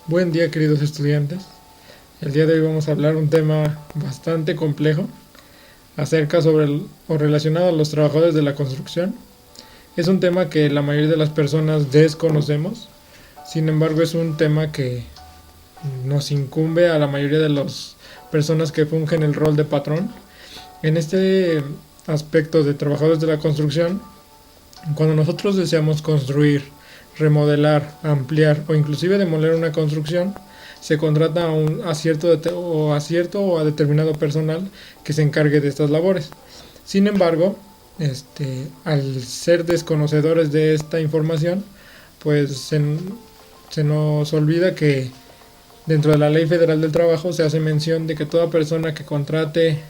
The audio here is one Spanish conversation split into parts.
Buen día, queridos estudiantes. El día de hoy vamos a hablar un tema bastante complejo acerca o relacionado a los trabajadores de la construcción. Es un tema que la mayoría de las personas desconocemos. Sin embargo, es un tema que nos incumbe a la mayoría de las personas que fungen el rol de patrón. En este aspecto de trabajadores de la construcción, cuando nosotros deseamos construir, remodelar, ampliar o inclusive demoler una construcción, se contrata a cierto o a determinado personal que se encargue de estas labores. Sin embargo, al ser desconocedores de esta información, pues se nos olvida que dentro de la Ley Federal del Trabajo se hace mención de que toda persona que contrate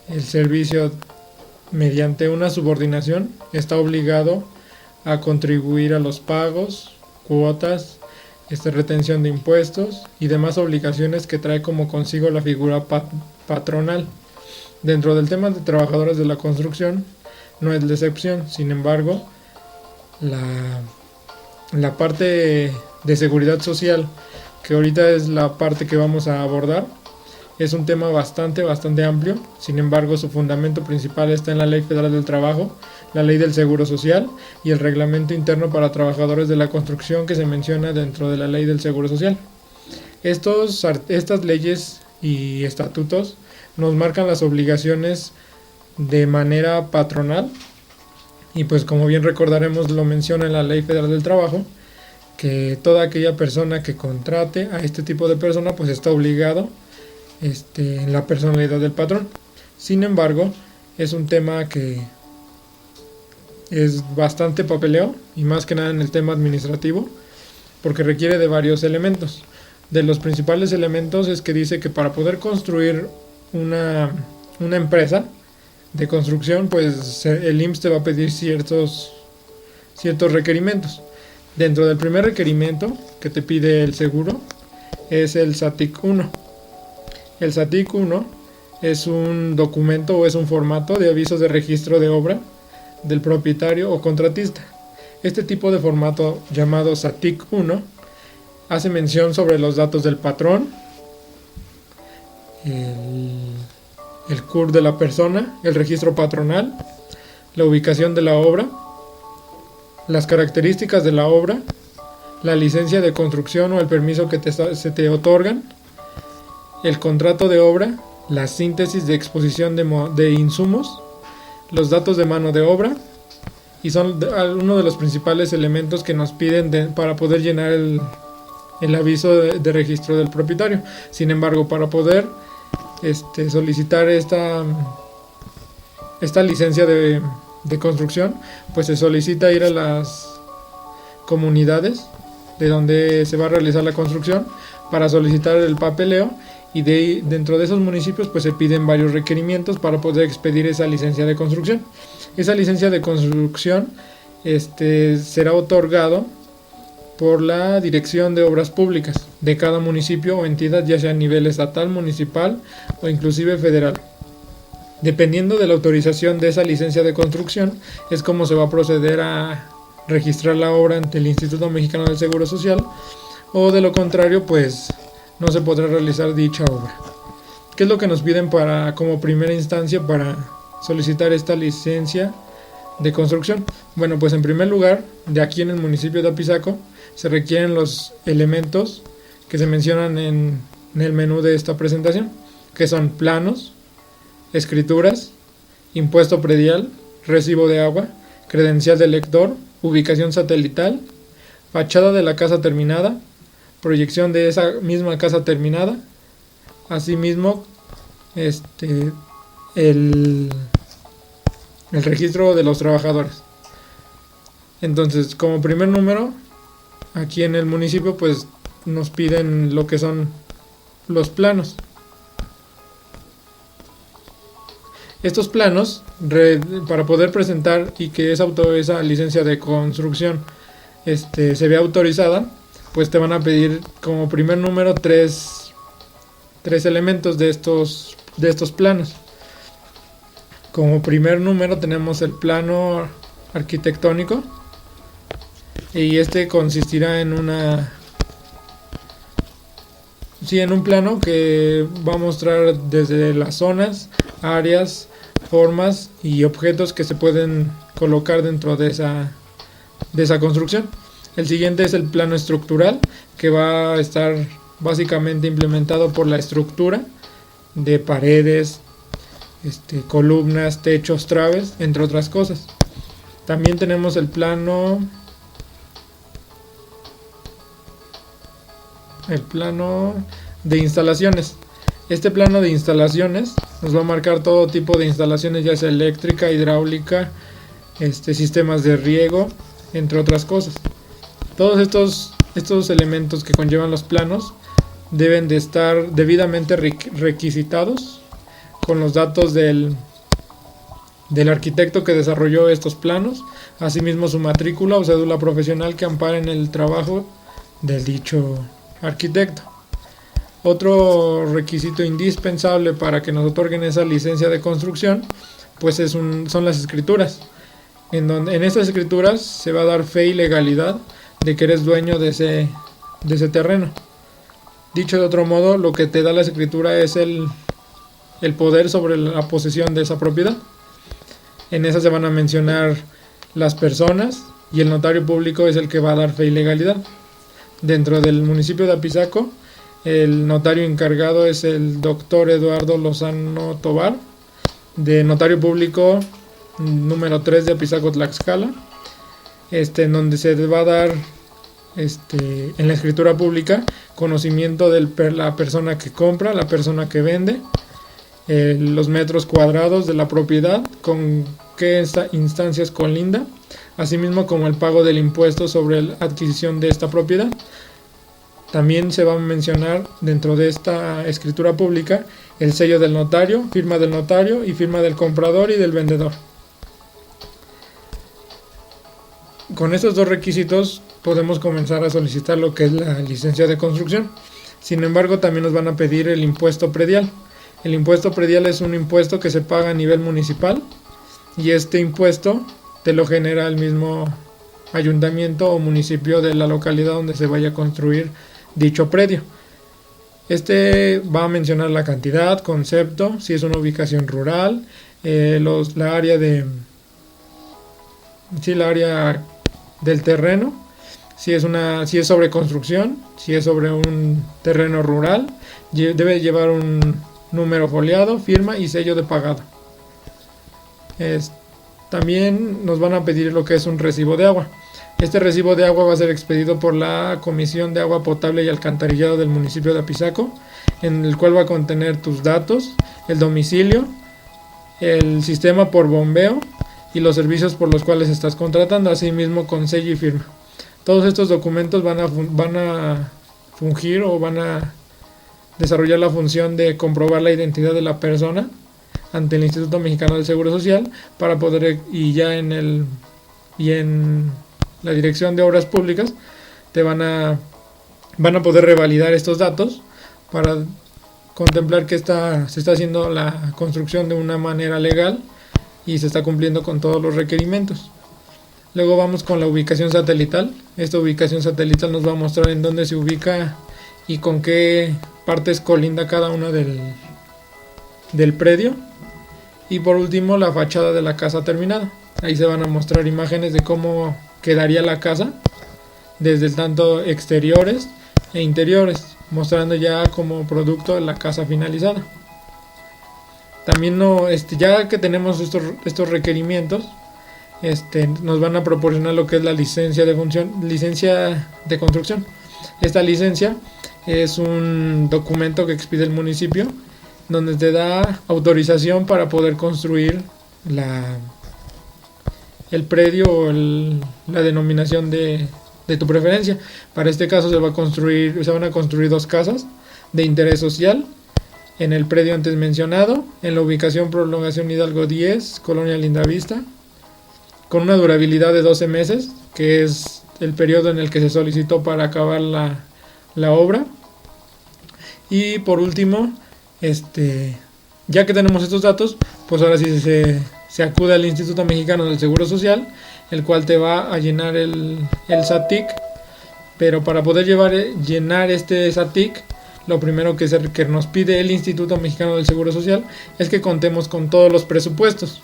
el servicio mediante una subordinación está obligado a contribuir a los pagos, cuotas, retención de impuestos y demás obligaciones que trae como consigo la figura patronal. Dentro del tema de trabajadores de la construcción no es la excepción. Sin embargo, la parte de seguridad social, que ahorita es la parte que vamos a abordar, es un tema bastante amplio. Sin embargo, su fundamento principal está en la Ley Federal del Trabajo, la Ley del Seguro Social y el Reglamento Interno para Trabajadores de la Construcción que se menciona dentro de la Ley del Seguro Social. Estas leyes y estatutos nos marcan las obligaciones de manera patronal y pues como bien recordaremos lo menciona en la Ley Federal del Trabajo, que toda aquella persona que contrate a este tipo de persona pues está obligado en la personalidad del patrón. Sin embargo, es un tema que es bastante papeleo y más que nada en el tema administrativo, porque requiere de varios elementos. De los principales elementos es que dice que para poder construir una empresa de construcción, pues el IMSS te va a pedir ciertos requerimientos. Dentro del primer requerimiento que te pide el seguro es el SATIC 1. El SATIC 1 es un documento o es un formato de aviso de registro de obra del propietario o contratista. Este tipo de formato llamado SATIC 1 hace mención sobre los datos del patrón, el CUR de la persona, el registro patronal, la ubicación de la obra, las características de la obra, la licencia de construcción o el permiso que se te otorgan, el contrato de obra, la síntesis de exposición de insumos, los datos de mano de obra, y son uno de los principales elementos que nos piden para poder llenar el aviso de registro del propietario. Sin embargo, para poder solicitar esta licencia de construcción, pues se solicita ir a las comunidades de donde se va a realizar la construcción para solicitar el papeleo, y dentro de esos municipios pues se piden varios requerimientos para poder expedir esa licencia de construcción. Esa licencia de construcción será otorgado por la Dirección de Obras Públicas de cada municipio o entidad, ya sea a nivel estatal, municipal o inclusive federal. Dependiendo de la autorización de esa licencia de construcción es como se va a proceder a registrar la obra ante el Instituto Mexicano del Seguro Social, o de lo contrario pues no se podrá realizar dicha obra. ¿Qué es lo que nos piden como primera instancia para solicitar esta licencia de construcción? Bueno, pues en primer lugar, de aquí en el municipio de Apizaco se requieren los elementos que se mencionan en el menú de esta presentación, que son planos, escrituras, impuesto predial, recibo de agua, credencial del lector, ubicación satelital, fachada de la casa terminada, proyección de esa misma casa terminada, asimismo el registro de los trabajadores. Entonces, como primer número, aquí en el municipio pues nos piden lo que son los planos. Estos planos, para poder presentar y que esa licencia de construcción se vea autorizada, pues te van a pedir como primer número tres elementos de estos planos. Como primer número tenemos el plano arquitectónico, y consistirá en sí, en un plano que va a mostrar desde las zonas, áreas, formas y objetos que se pueden colocar dentro de esa construcción. El siguiente es el plano estructural, que va a estar básicamente implementado por la estructura de paredes, columnas, techos, traves, entre otras cosas. También tenemos el plano de instalaciones. Este plano de instalaciones nos va a marcar todo tipo de instalaciones, ya sea eléctrica, hidráulica, sistemas de riego, entre otras cosas. Todos estos elementos que conllevan los planos deben de estar debidamente requisitados con los datos del arquitecto que desarrolló estos planos, asimismo su matrícula o cédula profesional que amparen el trabajo del dicho arquitecto. Otro requisito indispensable para que nos otorguen esa licencia de construcción, pues son las escrituras. En estas escrituras se va a dar fe y legalidad de que eres dueño de ese terreno. Dicho de otro modo, lo que te da la escritura es el poder sobre la posesión de esa propiedad. En esa se van a mencionar las personas y el notario público es el que va a dar fe y legalidad. Dentro del municipio de Apizaco, el notario encargado es el doctor Eduardo Lozano Tobar, de notario público número 3 de Apizaco, Tlaxcala, en donde se va a dar en la escritura pública conocimiento de la persona que compra, la persona que vende, los metros cuadrados de la propiedad, con qué instancias colinda, asimismo como el pago del impuesto sobre la adquisición de esta propiedad. También se va a mencionar dentro de esta escritura pública el sello del notario, firma del notario y firma del comprador y del vendedor. Con estos dos requisitos podemos comenzar a solicitar lo que es la licencia de construcción. Sin embargo, también nos van a pedir el impuesto predial. El impuesto predial es un impuesto que se paga a nivel municipal y este impuesto te lo genera el mismo ayuntamiento o municipio de la localidad donde se vaya a construir dicho predio. Va a mencionar la cantidad, concepto, si es una ubicación rural, la área del terreno, si es sobre construcción, si es sobre un terreno rural, debe llevar un número foliado, firma y sello de pagado. También nos van a pedir lo que es un recibo de agua. Este recibo de agua va a ser expedido por la Comisión de Agua Potable y Alcantarillado del municipio de Apizaco, en el cual va a contener tus datos, el domicilio, el sistema por bombeo y los servicios por los cuales estás contratando, asimismo con sello y firma. Todos estos documentos van a fungir o van a desarrollar la función de comprobar la identidad de la persona ante el Instituto Mexicano del Seguro Social para poder, en la Dirección de Obras Públicas van a poder revalidar estos datos para contemplar que se está haciendo la construcción de una manera legal y se está cumpliendo con todos los requerimientos. Luego vamos con la ubicación satelital. Esta ubicación satelital nos va a mostrar en dónde se ubica y con qué partes colinda cada una del predio. Y por último, la fachada de la casa terminada. Ahí se van a mostrar imágenes de cómo quedaría la casa desde tanto exteriores e interiores, mostrando ya como producto de la casa finalizada. También ya que tenemos estos requerimientos, nos van a proporcionar lo que es la licencia de construcción. Esta licencia es un documento que expide el municipio donde te da autorización para poder construir el predio o la denominación de tu preferencia. Para este caso se van a construir 2 casas de interés social en el predio antes mencionado, en la ubicación Prolongación Hidalgo 10, Colonia Lindavista, con una durabilidad de 12 meses, que es el periodo en el que se solicitó para acabar la obra. Y por último, ya que tenemos estos datos, pues ahora sí se acude al Instituto Mexicano del Seguro Social, el cual te va a llenar el SATIC, pero para poder llenar este SATIC, lo primero que nos pide el Instituto Mexicano del Seguro Social es que contemos con todos los presupuestos.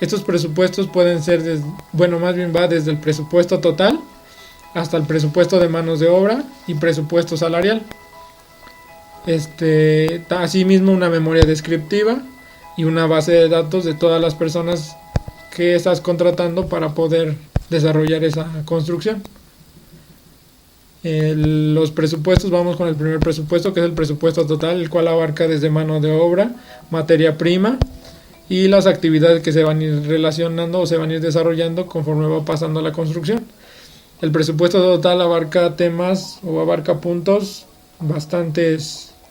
Estos presupuestos pueden ser, más bien va desde el presupuesto total hasta el presupuesto de manos de obra y presupuesto salarial. Asimismo, una memoria descriptiva y una base de datos de todas las personas que estás contratando para poder desarrollar esa construcción. Los presupuestos, vamos con el primer presupuesto, que es el presupuesto total, el cual abarca desde mano de obra, materia prima y las actividades que se van a ir relacionando o se van a ir desarrollando conforme va pasando la construcción. El presupuesto total abarca temas o abarca puntos bastante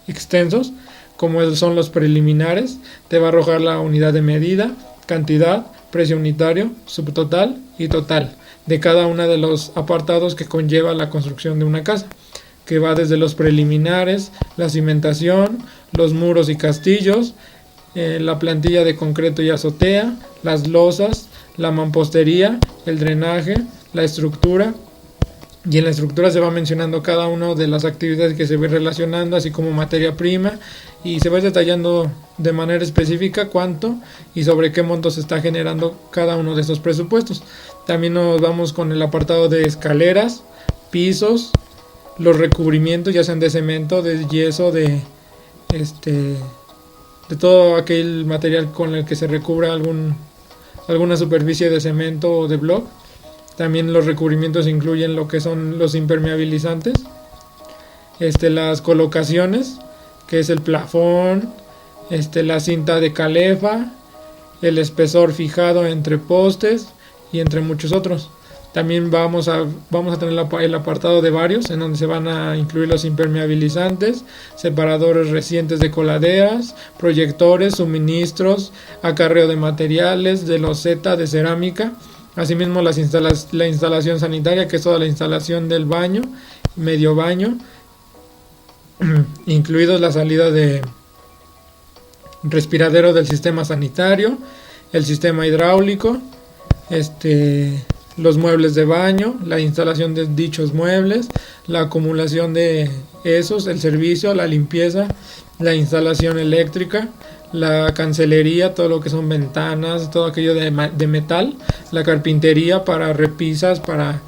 extensos, como son los preliminares. Te va a arrojar la unidad de medida, cantidad, precio unitario, subtotal y total de cada uno de los apartados que conlleva la construcción de una casa, que va desde los preliminares, la cimentación, los muros y castillos, la plantilla de concreto y azotea, las losas, la mampostería, el drenaje, la estructura. Y en la estructura se va mencionando cada una de las actividades que se ve relacionando, así como materia prima, y se va detallando de manera específica cuánto y sobre qué monto se está generando cada uno de estos presupuestos. También nos vamos con el apartado de escaleras, pisos, los recubrimientos, ya sean de cemento, de yeso, de todo aquel material con el que se recubra alguna superficie de cemento o de bloc. También los recubrimientos incluyen lo que son los impermeabilizantes, las colocaciones, que es el plafón, la cinta de calefa, el espesor fijado entre postes y entre muchos otros. También vamos a tener el apartado de varios, en donde se van a incluir los impermeabilizantes, separadores recientes de coladeras, proyectores, suministros, acarreo de materiales, de loseta, de cerámica. Asimismo, la instalación sanitaria, que es toda la instalación del baño, medio baño, incluidos la salida de respiradero del sistema sanitario, el sistema hidráulico, los muebles de baño, la instalación de dichos muebles, la acumulación de esos, el servicio, la limpieza, la instalación eléctrica, la cancelería, todo lo que son ventanas, todo aquello de metal, la carpintería para repisas, para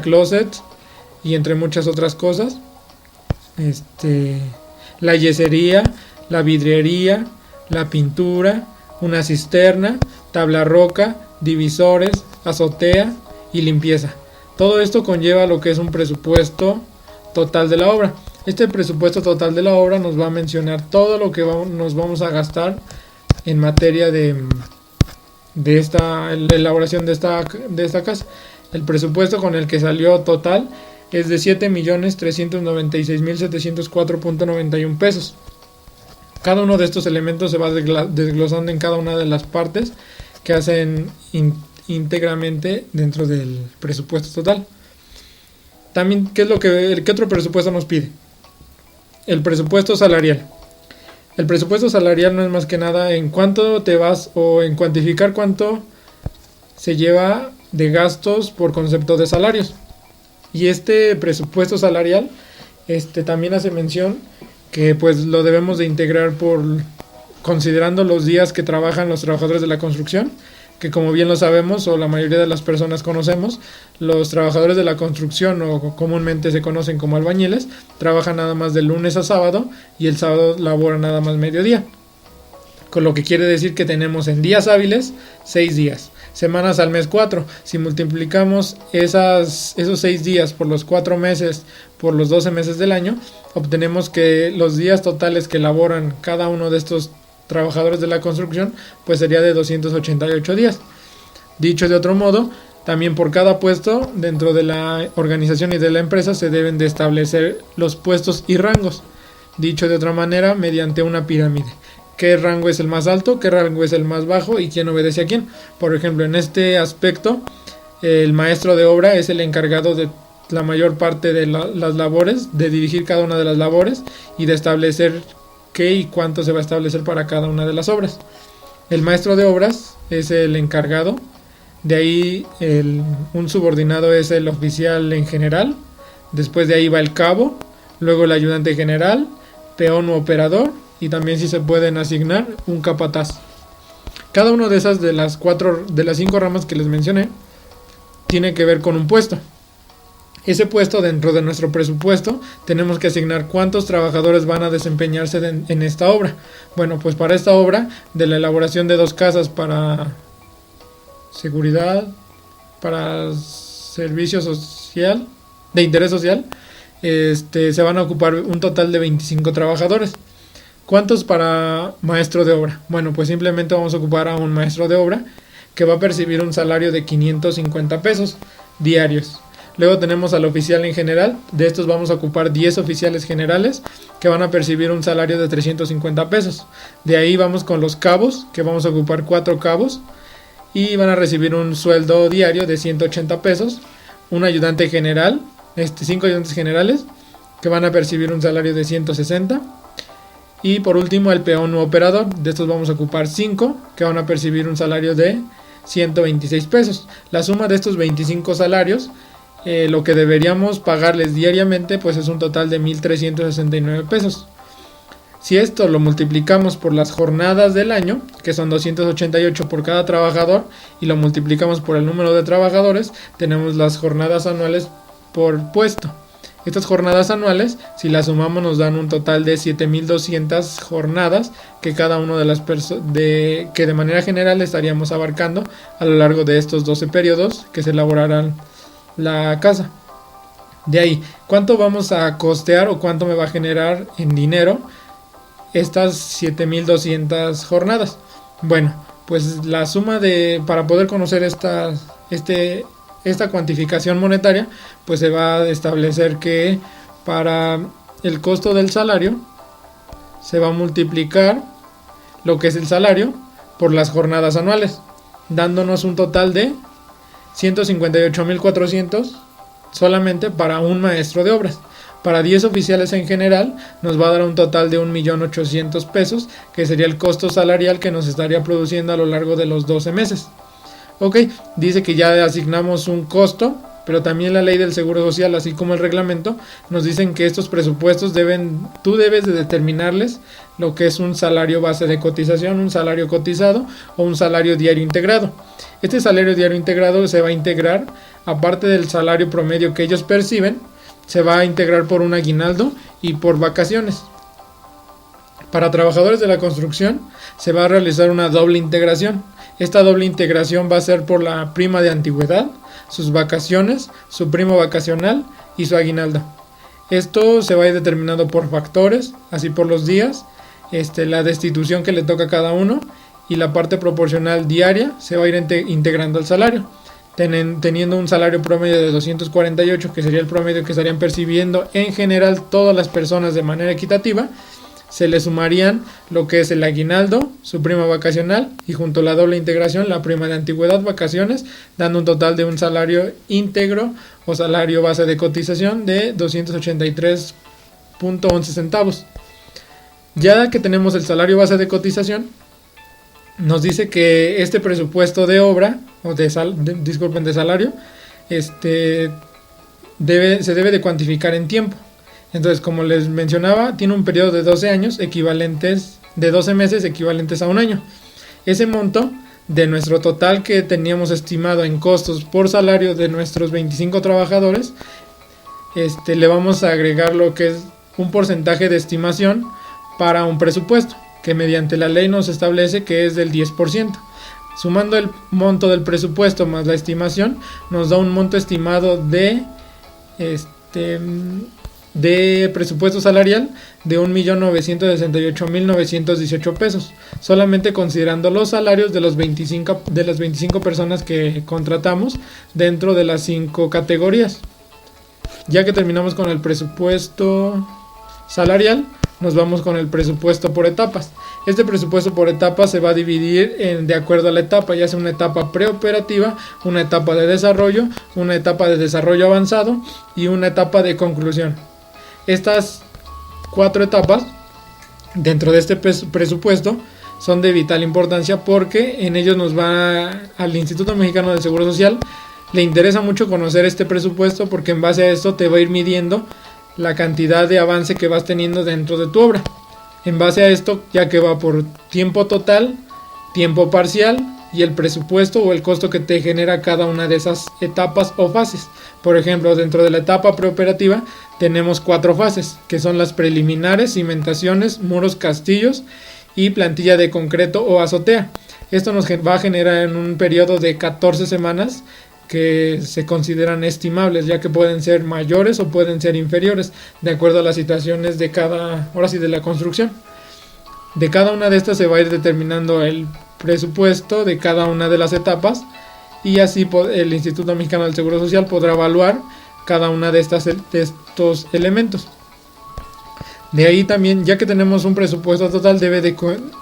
closets y entre muchas otras cosas. La yesería, la vidriería, la pintura, una cisterna, tabla roca, divisores, azotea y limpieza. Todo esto conlleva lo que es un presupuesto total de la obra. Este presupuesto total de la obra nos va a mencionar todo lo que nos vamos a gastar en materia de la elaboración de esta casa. El presupuesto con el que salió total es de 7.396.704.91 pesos. Cada uno de estos elementos se va desglosando en cada una de las partes que hacen íntegramente dentro del presupuesto total. También, ¿qué otro presupuesto nos pide? El presupuesto salarial. El presupuesto salarial no es más que nada en cuánto te vas o en cuantificar cuánto se lleva de gastos por concepto de salarios. Y este presupuesto salarial también hace mención que pues lo debemos de integrar considerando los días que trabajan los trabajadores de la construcción, que como bien lo sabemos o la mayoría de las personas conocemos, los trabajadores de la construcción o comúnmente se conocen como albañiles, trabajan nada más de lunes a sábado y el sábado laboran nada más mediodía, con lo que quiere decir que tenemos en días hábiles 6 días, semanas al mes 4. Si multiplicamos esos 6 días por los 4 meses, por los 12 meses del año, obtenemos que los días totales que laboran cada uno de estos trabajadores de la construcción pues sería de 288 días. Dicho de otro modo, también por cada puesto dentro de la organización y de la empresa se deben de establecer los puestos y rangos. Dicho de otra manera, mediante una pirámide. ¿Qué rango es el más alto? ¿Qué rango es el más bajo? ¿Y quién obedece a quién? Por ejemplo, en este aspecto, el maestro de obra es el encargado de la mayor parte de las labores, de dirigir cada una de las labores y de establecer qué y cuánto se va a establecer para cada una de las obras. El maestro de obras es el encargado, de ahí un subordinado es el oficial en general, después de ahí va el cabo, luego el ayudante general, peón u operador, y también si se pueden asignar un capataz. Cada una de esas de las 5 ramas que les mencioné tiene que ver con un puesto. Ese puesto, dentro de nuestro presupuesto, tenemos que asignar cuántos trabajadores van a desempeñarse en esta obra. Bueno, pues para esta obra de la elaboración de 2 casas para seguridad, para servicio social, de interés social, se van a ocupar un total de 25 trabajadores. ¿Cuántos para maestro de obra? Bueno, pues simplemente vamos a ocupar a un maestro de obra que va a percibir un salario de 550 pesos diarios. Luego tenemos al oficial en general. De estos vamos a ocupar 10 oficiales generales que van a percibir un salario de 350 pesos. De ahí vamos con los cabos, que vamos a ocupar 4 cabos y van a recibir un sueldo diario de 180 pesos. Un ayudante general, 5 ayudantes generales que van a percibir un salario de 160. Y por último el peón u operador. De estos vamos a ocupar 5 que van a percibir un salario de 126 pesos. La suma de estos 25 salarios, lo que deberíamos pagarles diariamente, pues es un total de 1,369 pesos. Si esto lo multiplicamos por las jornadas del año, que son 288 por cada trabajador, y lo multiplicamos por el número de trabajadores, tenemos las jornadas anuales por puesto. Estas jornadas anuales, si las sumamos, nos dan un total de 7,200 jornadas que cada uno de las que de manera general estaríamos abarcando a lo largo de estos 12 periodos que se elaborarán la casa. De ahí, ¿cuánto vamos a costear o cuánto me va a generar en dinero estas 7,200 jornadas? Bueno, pues la suma para poder conocer esta cuantificación monetaria, pues se va a establecer que para el costo del salario se va a multiplicar lo que es el salario por las jornadas anuales, dándonos un total de 158,400 solamente para un maestro de obras. Para 10 oficiales en general nos va a dar un total de 1,800,000 pesos, que sería el costo salarial que nos estaría produciendo a lo largo de los 12 meses. Ok, dice que ya asignamos un costo, pero también la ley del Seguro Social, así como el reglamento, nos dicen que estos presupuestos tú debes de determinarles lo que es un salario base de cotización, un salario cotizado o un salario diario integrado. Este salario diario integrado se va a integrar, aparte del salario promedio que ellos perciben, se va a integrar por un aguinaldo y por vacaciones. Para trabajadores de la construcción se va a realizar una doble integración. Esta doble integración va a ser por la prima de antigüedad, sus vacaciones, su primo vacacional y su aguinaldo. Esto se va a ir determinando por factores, así por los días, la destitución que le toca a cada uno, y la parte proporcional diaria se va a ir integrando al salario. Teniendo un salario promedio de 248, que sería el promedio que estarían percibiendo en general todas las personas de manera equitativa, se le sumarían lo que es el aguinaldo, su prima vacacional y junto a la doble integración la prima de antigüedad, vacaciones, dando un total de un salario íntegro o salario base de cotización de 283.11 centavos. Ya que tenemos el salario base de cotización, nos dice que este presupuesto de obra o de salario se debe de cuantificar en tiempo. Entonces, como les mencionaba, tiene un periodo de 12 meses equivalentes a un año. Ese monto de nuestro total que teníamos estimado en costos por salario de nuestros 25 trabajadores, le vamos a agregar lo que es un porcentaje de estimación para un presupuesto, que mediante la ley nos establece que es del 10%. Sumando el monto del presupuesto más la estimación, nos da un monto estimado de presupuesto salarial de 1,968,918 pesos, solamente considerando los salarios de las 25 personas que contratamos dentro de las 5 categorías. Ya que terminamos con el presupuesto salarial, nos vamos con el presupuesto por etapas. Este presupuesto por etapas se va a dividir de acuerdo a la etapa, ya sea una etapa preoperativa, una etapa de desarrollo, una etapa de desarrollo avanzado y una etapa de conclusión. Estas 4 etapas dentro de este presupuesto son de vital importancia porque en ellos nos va al Instituto Mexicano del Seguro Social le interesa mucho conocer este presupuesto porque en base a esto te va a ir midiendo la cantidad de avance que vas teniendo dentro de tu obra. En base a esto, ya que va por tiempo total, tiempo parcial y el presupuesto o el costo que te genera cada una de esas etapas o fases. Por ejemplo, dentro de la etapa preoperativa tenemos 4 fases, que son las preliminares, cimentaciones, muros, castillos y plantilla de concreto o azotea. Esto nos va a generar en un periodo de 14 semanas que se consideran estimables, ya que pueden ser mayores o pueden ser inferiores, de acuerdo a las situaciones de de la construcción. De cada una de estas se va a ir determinando el presupuesto de cada una de las etapas y así el Instituto Mexicano del Seguro Social podrá evaluar cada una de estos elementos. De ahí también, ya que tenemos un presupuesto total,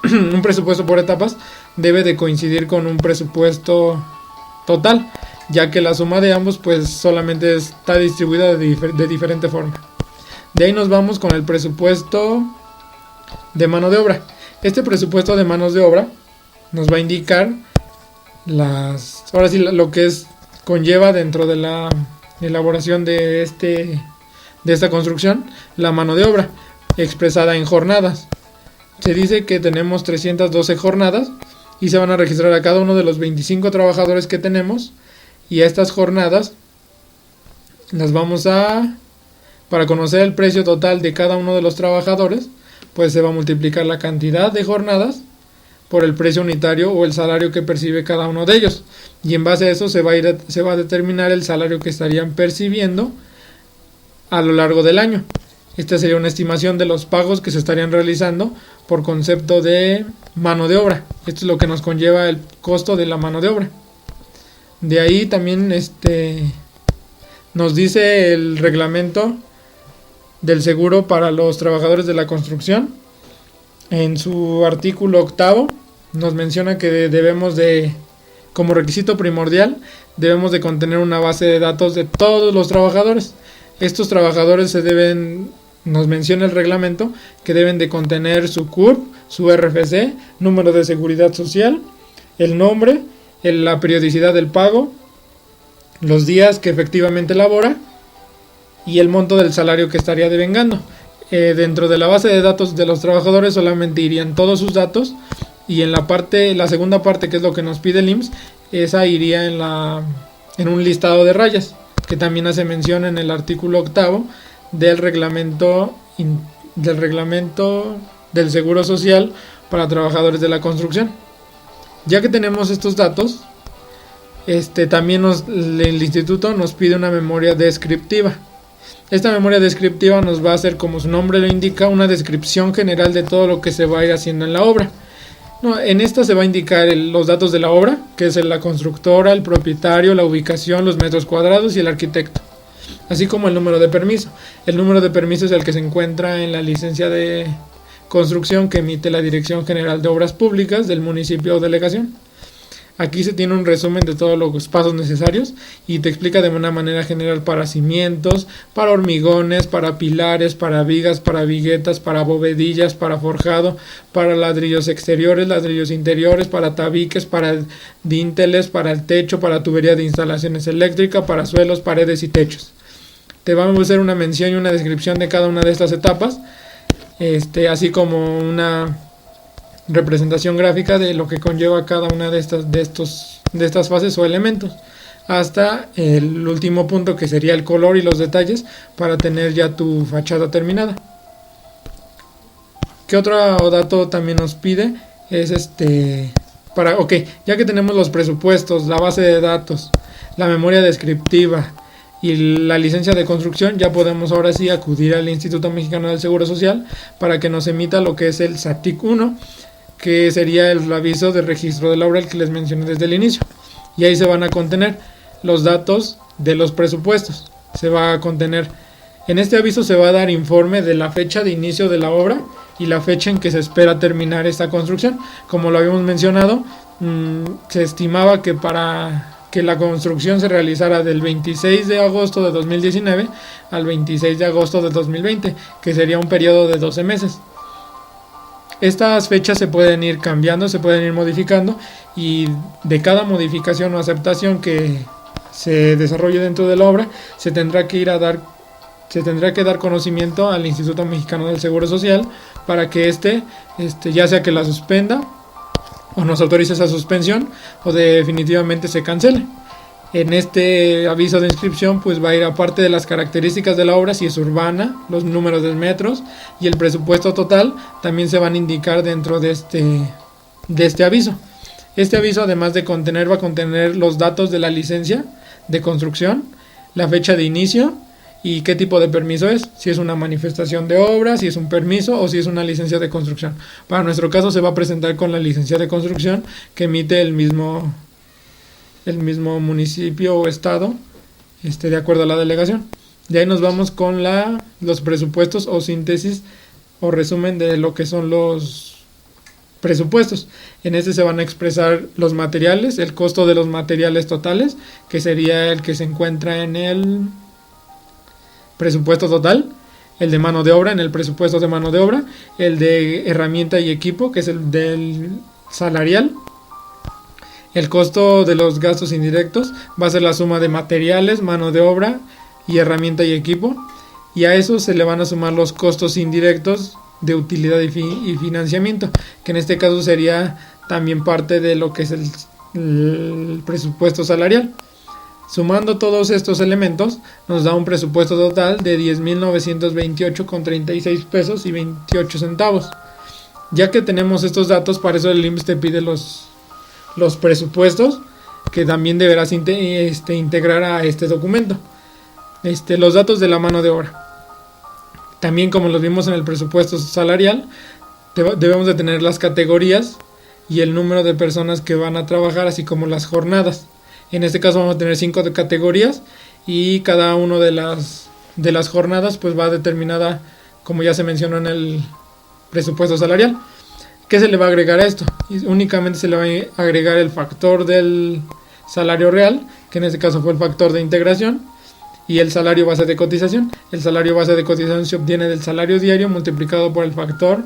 un presupuesto por etapas debe de coincidir con un presupuesto total, ya que la suma de ambos pues solamente está distribuida de diferente forma. De ahí nos vamos con el presupuesto de mano de obra. Este presupuesto de manos de obra nos va a indicar lo que conlleva dentro de la elaboración de esta construcción, la mano de obra expresada en jornadas. Se dice que tenemos 312 jornadas y se van a registrar a cada uno de los 25 trabajadores que tenemos, y a estas jornadas para conocer el precio total de cada uno de los trabajadores, pues se va a multiplicar la cantidad de jornadas por el precio unitario o el salario que percibe cada uno de ellos, y en base a eso se va a determinar el salario que estarían percibiendo a lo largo del año. Esta sería una estimación de los pagos que se estarían realizando por concepto de mano de obra. Esto es lo que nos conlleva el costo de la mano de obra. De ahí también nos dice el reglamento del seguro para los trabajadores de la construcción. En su artículo 8 nos menciona que como requisito primordial, debemos de contener una base de datos de todos los trabajadores. Estos trabajadores nos menciona el reglamento que deben de contener su CURP, su RFC, número de seguridad social, el nombre, la periodicidad del pago, los días que efectivamente labora y el monto del salario que estaría devengando. Dentro de la base de datos de los trabajadores solamente irían todos sus datos, y en la segunda parte, que es lo que nos pide el IMSS, esa iría en un listado de rayas, que también hace mención en el artículo 8 del reglamento del Seguro Social para trabajadores de la construcción. Ya que tenemos estos datos, también el instituto nos pide una memoria descriptiva. Esta memoria descriptiva nos va a hacer, como su nombre lo indica, una descripción general de todo lo que se va a ir haciendo en la obra. En esta se va a indicar los datos de la obra, que es la constructora, el propietario, la ubicación, los metros cuadrados y el arquitecto, así como el número de permiso. El número de permiso es el que se encuentra en la licencia de construcción que emite la Dirección General de Obras Públicas del municipio o delegación. Aquí se tiene un resumen de todos los pasos necesarios y te explica de una manera general para cimientos, para hormigones, para pilares, para vigas, para viguetas, para bovedillas, para forjado, para ladrillos exteriores, ladrillos interiores, para tabiques, para dinteles, para el techo, para tubería de instalaciones eléctricas, para suelos, paredes y techos. Te vamos a hacer una mención y una descripción de cada una de estas etapas, así como una representación gráfica de lo que conlleva cada una de estas fases o elementos, hasta el último punto, que sería el color y los detalles para tener ya tu fachada terminada. ¿Qué otro dato también nos pide? Es ya que tenemos los presupuestos, la base de datos, la memoria descriptiva y la licencia de construcción, ya podemos ahora sí acudir al Instituto Mexicano del Seguro Social para que nos emita lo que es el SATIC 1, que sería el aviso de registro de la obra, el que les mencioné desde el inicio, y ahí se van a contener los datos de los presupuestos. En este aviso se va a dar informe de la fecha de inicio de la obra y la fecha en que se espera terminar esta construcción. Como lo habíamos mencionado, se estimaba que para que la construcción se realizara del 26 de agosto de 2019 al 26 de agosto de 2020, que sería un periodo de 12 meses. Estas fechas se pueden ir cambiando, se pueden ir modificando, y de cada modificación o aceptación que se desarrolle dentro de la obra, se tendrá que dar conocimiento al Instituto Mexicano del Seguro Social para que ya sea que la suspenda o nos autorice esa suspensión o definitivamente se cancele. En este aviso de inscripción pues va a ir, aparte de las características de la obra, si es urbana, los números de metros y el presupuesto total, también se van a indicar dentro de este aviso. Este aviso, además de va a contener los datos de la licencia de construcción, la fecha de inicio y qué tipo de permiso es, si es una manifestación de obra, si es un permiso o si es una licencia de construcción. Para nuestro caso se va a presentar con la licencia de construcción que emite el mismo municipio o estado, de acuerdo a la delegación. De ahí nos vamos con los presupuestos o síntesis o resumen de lo que son los presupuestos. En este se van a expresar los materiales, el costo de los materiales totales, que sería el que se encuentra en el presupuesto total, el de mano de obra, en el presupuesto de mano de obra, el de herramienta y equipo, que es el del salarial. El costo de los gastos indirectos va a ser la suma de materiales, mano de obra y herramienta y equipo, y a eso se le van a sumar los costos indirectos de utilidad y financiamiento, que en este caso sería también parte de lo que es el presupuesto salarial. Sumando todos estos elementos nos da un presupuesto total de 10,928,36 pesos y 28 centavos. Ya que tenemos estos datos, para eso el IMSS te pide los presupuestos, que también deberás integrar a este documento. Los datos de la mano de obra. También, como los vimos en el presupuesto salarial, debemos de tener las categorías y el número de personas que van a trabajar, así como las jornadas. En este caso vamos a tener 5 categorías y cada una de las jornadas pues va determinada, como ya se mencionó en el presupuesto salarial. ¿Qué se le va a agregar a esto? Únicamente se le va a agregar el factor del salario real, que en este caso fue el factor de integración, y el salario base de cotización. El salario base de cotización se obtiene del salario diario multiplicado por el factor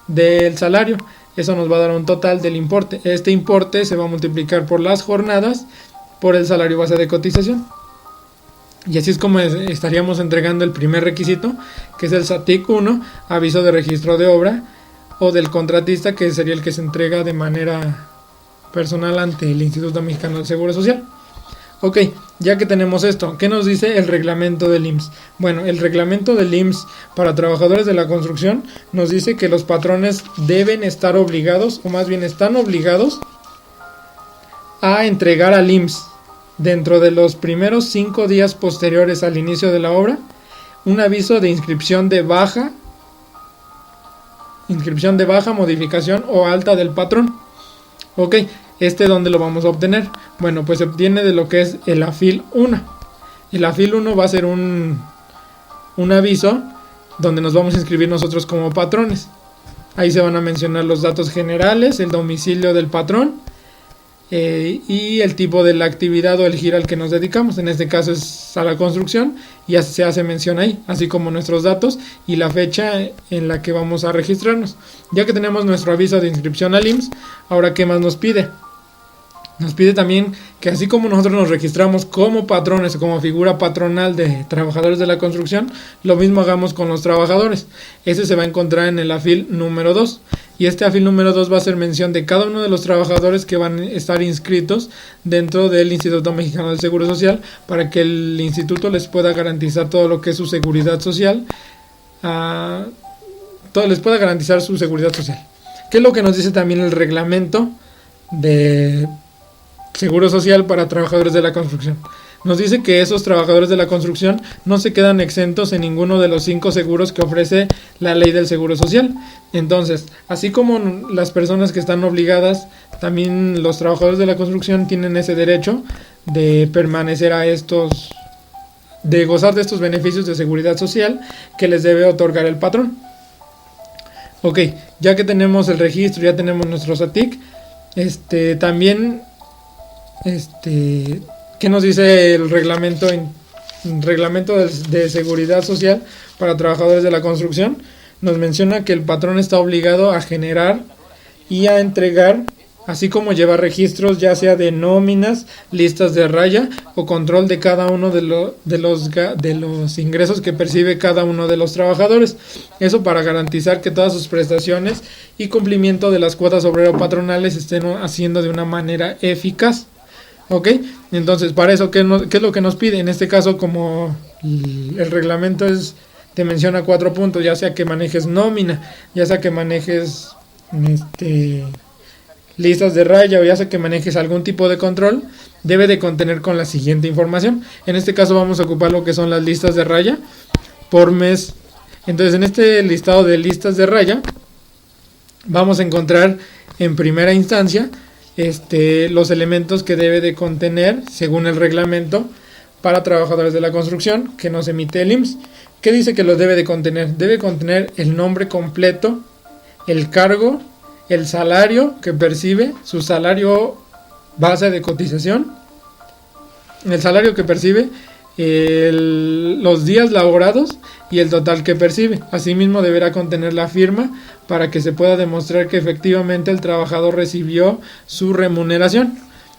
del salario. Eso nos va a dar un total del importe. Este importe se va a multiplicar por las jornadas por el salario base de cotización. Y así es como estaríamos entregando el primer requisito, que es el SATIC 1, aviso de registro de obra, o del contratista, que sería el que se entrega de manera personal ante el Instituto Mexicano del Seguro Social. Ok, ya que tenemos esto, ¿qué nos dice el reglamento del IMSS? Bueno, el reglamento del IMSS para trabajadores de la construcción nos dice que los patrones deben estar obligados, o más bien están obligados, a entregar al IMSS dentro de los primeros 5 días posteriores al inicio de la obra un aviso de inscripción de baja, modificación o alta del patrón. Ok, ¿dónde lo vamos a obtener? Bueno, pues se obtiene de lo que es el AFIL 1. El AFIL 1 va a ser un aviso donde nos vamos a inscribir nosotros como patrones. Ahí se van a mencionar los datos generales, el domicilio del patrón, y el tipo de la actividad o el giro al que nos dedicamos. En este caso es a la construcción, y se hace mención ahí, así como nuestros datos y la fecha en la que vamos a registrarnos. Ya que tenemos nuestro aviso de inscripción al IMSS, ahora ¿qué más nos pide? Nos pide también que, así como nosotros nos registramos como patrones o como figura patronal de trabajadores de la construcción, lo mismo hagamos con los trabajadores. Ese se va a encontrar en el AFIL número 2. Y este AFIL número 2 va a hacer mención de cada uno de los trabajadores que van a estar inscritos dentro del Instituto Mexicano del Seguro Social, para que el instituto les pueda garantizar todo lo que es su seguridad social. Les pueda garantizar su seguridad social. ¿Qué es lo que nos dice también el reglamento de Seguro Social para trabajadores de la construcción? Nos dice que esos trabajadores de la construcción no se quedan exentos en ninguno de los 5 seguros que ofrece la ley del Seguro Social. Entonces, así como las personas que están obligadas, también los trabajadores de la construcción tienen ese derecho de permanecer de gozar de estos beneficios de seguridad social que les debe otorgar el patrón. Ok, ya que tenemos el registro, ya tenemos nuestro SATIC, también ¿qué nos dice el reglamento de seguridad social para trabajadores de la construcción? Nos menciona que el patrón está obligado a generar y a entregar así como llevar registros ya sea de nóminas, listas de raya o control de cada uno de los ingresos que percibe cada uno de los trabajadores. Eso para garantizar que todas sus prestaciones y cumplimiento de las cuotas obrero-patronales estén haciendo de una manera eficaz. ¿Ok? Entonces, para eso, ¿qué es lo que nos pide? En este caso, como el reglamento te menciona 4 puntos, ya sea que manejes nómina, ya sea que manejes listas de raya o ya sea que manejes algún tipo de control, debe de contener con la siguiente información. En este caso vamos a ocupar lo que son las listas de raya por mes. Entonces, en este listado de listas de raya vamos a encontrar en primera instancia los elementos que debe de contener según el reglamento para trabajadores de la construcción que nos emite el IMSS. ¿Qué dice que los debe de contener? Debe contener el nombre completo, el cargo, el salario que percibe, su salario base de cotización, el salario que percibe, los días laborados y el total que percibe. Asimismo deberá contener la firma para que se pueda demostrar que efectivamente el trabajador recibió su remuneración.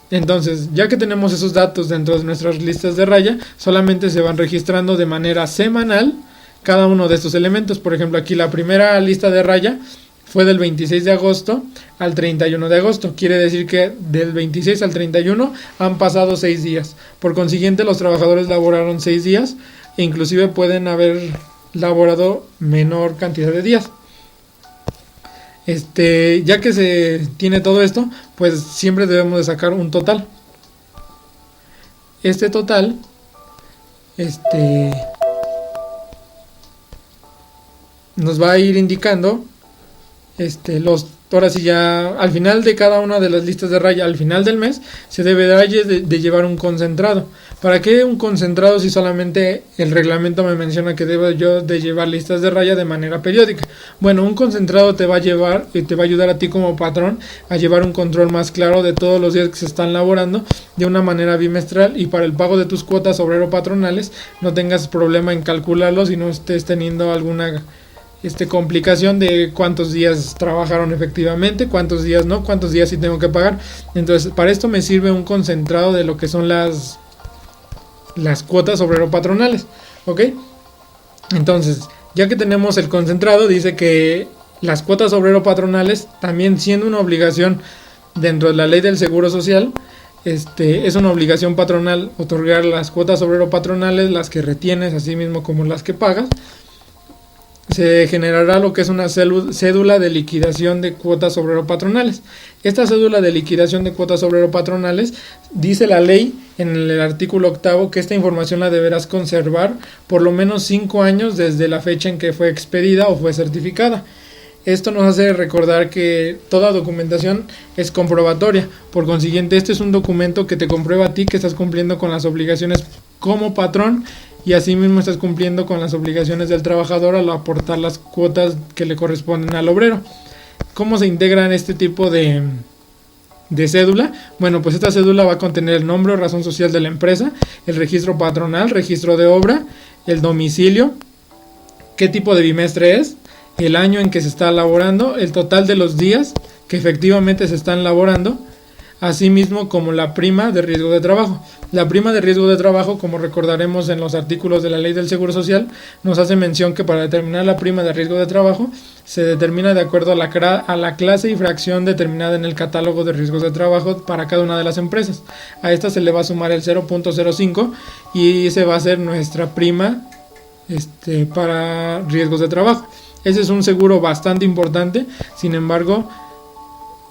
Entonces, ya que tenemos esos datos dentro de nuestras listas de raya, solamente se van registrando de manera semanal cada uno de estos elementos. Por ejemplo, aquí la primera lista de raya fue del 26 de agosto al 31 de agosto. Quiere decir que del 26 al 31 han pasado 6 días. Por consiguiente, los trabajadores laboraron 6 días e inclusive pueden haber laborado menor cantidad de días. Ya que se tiene todo esto, pues siempre debemos de sacar un total. Este total, nos va a ir indicando ahora sí ya al final de cada una de las listas de raya, al final del mes, se debe de llevar un concentrado. ¿Para qué un concentrado si solamente el reglamento me menciona que debo yo de llevar listas de raya de manera periódica? Bueno, un concentrado te va a ayudar a ti como patrón a llevar un control más claro de todos los días que se están laborando de una manera bimestral, y para el pago de tus cuotas obrero patronales no tengas problema en calcularlos y no estés teniendo alguna complicación de cuántos días trabajaron efectivamente, cuántos días no, cuántos días sí tengo que pagar. Entonces, para esto me sirve un concentrado de lo que son las cuotas obrero patronales. ¿Ok? Entonces, ya que tenemos el concentrado, dice que las cuotas obrero patronales, también siendo una obligación dentro de la ley del Seguro Social, es una obligación patronal otorgar las cuotas obrero patronales, las que retienes, así mismo como las que pagas. Se generará lo que es una cédula de liquidación de cuotas obrero patronales. Esta cédula de liquidación de cuotas obrero patronales, dice la ley en el artículo 8º que esta información la deberás conservar por lo menos 5 años desde la fecha en que fue expedida o fue certificada. Esto nos hace recordar que toda documentación es comprobatoria. Por consiguiente, este es un documento que te comprueba a ti que estás cumpliendo con las obligaciones como patrón, y asimismo estás cumpliendo con las obligaciones del trabajador al aportar las cuotas que le corresponden al obrero. ¿Cómo se integra en este tipo de cédula? Bueno, pues esta cédula va a contener el nombre o razón social de la empresa, el registro patronal, registro de obra, el domicilio, qué tipo de bimestre es, el año en que se está laborando, el total de los días que efectivamente se están laborando, asimismo como la prima de riesgo de trabajo. La prima de riesgo de trabajo, como recordaremos en los artículos de la ley del Seguro Social, nos hace mención que para determinar la prima de riesgo de trabajo se determina de acuerdo a la clase y fracción determinada en el catálogo de riesgos de trabajo para cada una de las empresas. A esta se le va a sumar el 0.05 y ese va a ser nuestra prima para riesgos de trabajo. Ese es un seguro bastante importante, sin embargo,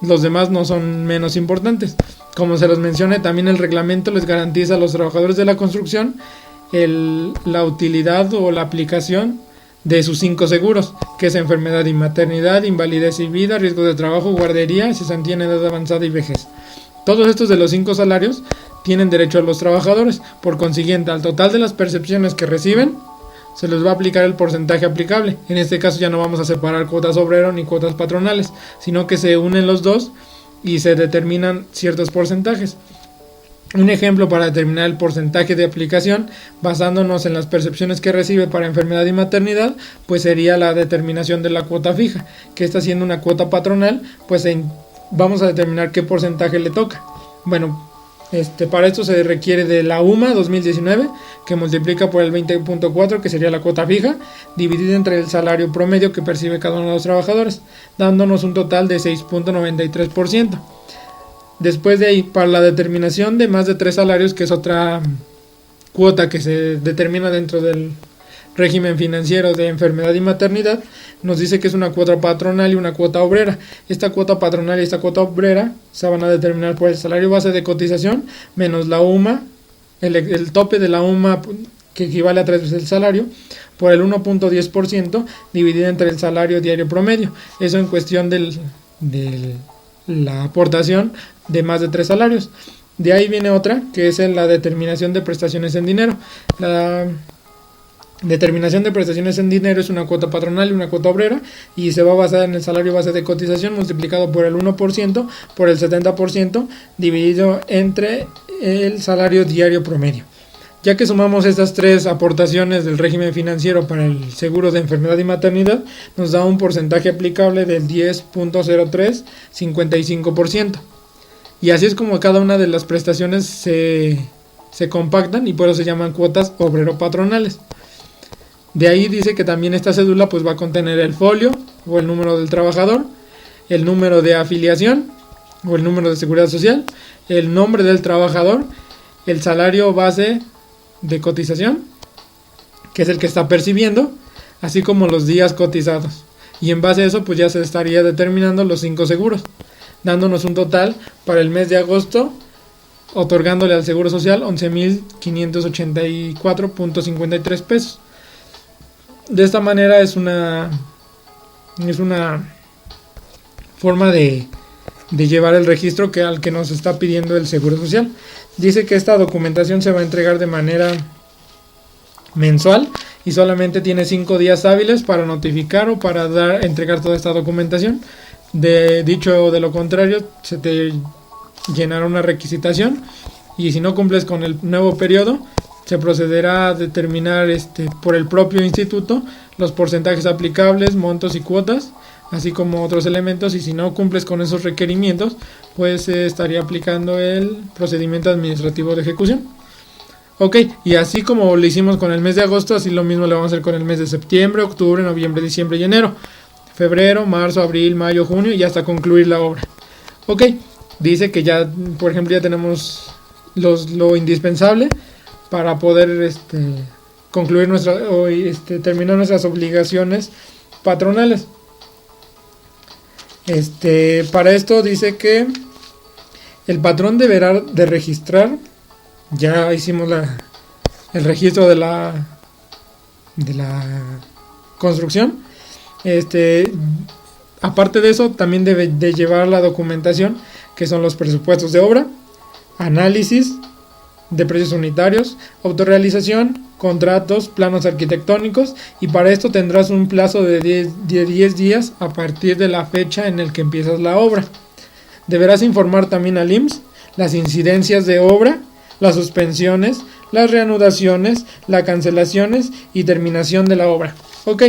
los demás no son menos importantes. Como se los mencioné, también el reglamento les garantiza a los trabajadores de la construcción la utilidad o la aplicación de sus 5 seguros, que es enfermedad y maternidad, invalidez y vida, riesgo de trabajo, guardería, cesantía en edad avanzada y vejez. Todos estos de los 5 salarios tienen derecho a los trabajadores. Por consiguiente, al total de las percepciones que reciben, se les va a aplicar el porcentaje aplicable. En este caso ya no vamos a separar cuotas obrero ni cuotas patronales, sino que se unen los dos y se determinan ciertos porcentajes. Un ejemplo para determinar el porcentaje de aplicación, basándonos en las percepciones que recibe para enfermedad y maternidad, pues sería la determinación de la cuota fija, que está siendo una cuota patronal, pues vamos a determinar qué porcentaje le toca. Bueno, para esto se requiere de la UMA 2019, que multiplica por el 20.4, que sería la cuota fija, dividida entre el salario promedio que percibe cada uno de los trabajadores, dándonos un total de 6.93%. Después de ahí, para la determinación de más de 3 salarios, que es otra cuota que se determina dentro del régimen financiero de enfermedad y maternidad, nos dice que es una cuota patronal y una cuota obrera. Esta cuota patronal y esta cuota obrera se van a determinar por el salario base de cotización menos la UMA, el tope de la UMA, que equivale a 3 veces el salario, por el 1.10% dividido entre el salario diario promedio. Eso en cuestión de la aportación de más de 3 salarios. De ahí viene otra, que es la determinación de prestaciones en dinero. La determinación de prestaciones en dinero es una cuota patronal y una cuota obrera, y se va a basar en el salario base de cotización multiplicado por el 1% por el 70% dividido entre el salario diario promedio. Ya que sumamos estas 3 aportaciones del régimen financiero para el seguro de enfermedad y maternidad, nos da un porcentaje aplicable del 10.0355%. Y así es como cada una de las prestaciones se compactan, y por eso se llaman cuotas obrero-patronales. De ahí dice que también esta cédula pues va a contener el folio o el número del trabajador, el número de afiliación o el número de seguridad social, el nombre del trabajador, el salario base de cotización, que es el que está percibiendo, así como los días cotizados. Y en base a eso pues ya se estaría determinando los 5 seguros, dándonos un total para el mes de agosto, otorgándole al Seguro Social 11.584.53 pesos. De esta manera es una forma de llevar el registro al que nos está pidiendo el Seguro Social. Dice que esta documentación se va a entregar de manera mensual y solamente tiene 5 días hábiles para notificar o para entregar toda esta documentación. Dicho de lo contrario, se te llenará una requisitación, y si no cumples con el nuevo periodo, se procederá a determinar por el propio instituto los porcentajes aplicables, montos y cuotas, así como otros elementos, y si no cumples con esos requerimientos, pues se estaría aplicando el procedimiento administrativo de ejecución. Ok, y así como lo hicimos con el mes de agosto, así lo mismo le vamos a hacer con el mes de septiembre, octubre, noviembre, diciembre y enero, febrero, marzo, abril, mayo, junio, y hasta concluir la obra. Ok, dice que ya, por ejemplo, ya tenemos lo indispensable para poder concluir terminar nuestras obligaciones patronales. Para esto dice que el patrón deberá de registrar, ya hicimos el registro de la construcción. Aparte de eso, también debe de llevar la documentación, que son los presupuestos de obra, análisis de precios unitarios, autorrealización, contratos, planos arquitectónicos, y para esto tendrás un plazo de 10 días a partir de la fecha en el que empiezas la obra. Deberás informar también al IMSS las incidencias de obra, las suspensiones, las reanudaciones, las cancelaciones y terminación de la obra. Ok,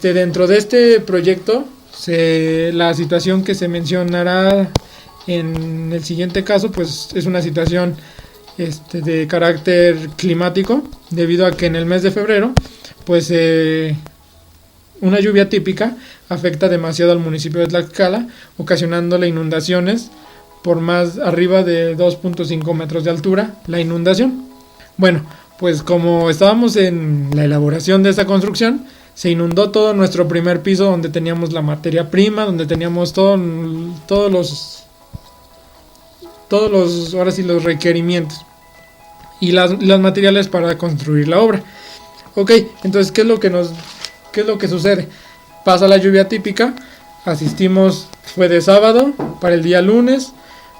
dentro de este proyecto, la situación que se mencionará en el siguiente caso, pues es una situación de carácter climático, debido a que en el mes de febrero, pues una lluvia típica afecta demasiado al municipio de Tlaxcala, ocasionándole inundaciones por más arriba de 2.5 metros de altura, la inundación. Bueno, pues como estábamos en la elaboración de esta construcción, se inundó todo nuestro primer piso, donde teníamos la materia prima, donde teníamos todos los ahora sí, los requerimientos y los materiales para construir la obra. Ok, entonces ¿qué es lo que sucede? Pasa la lluvia típica, asistimos, fue de sábado para el día lunes,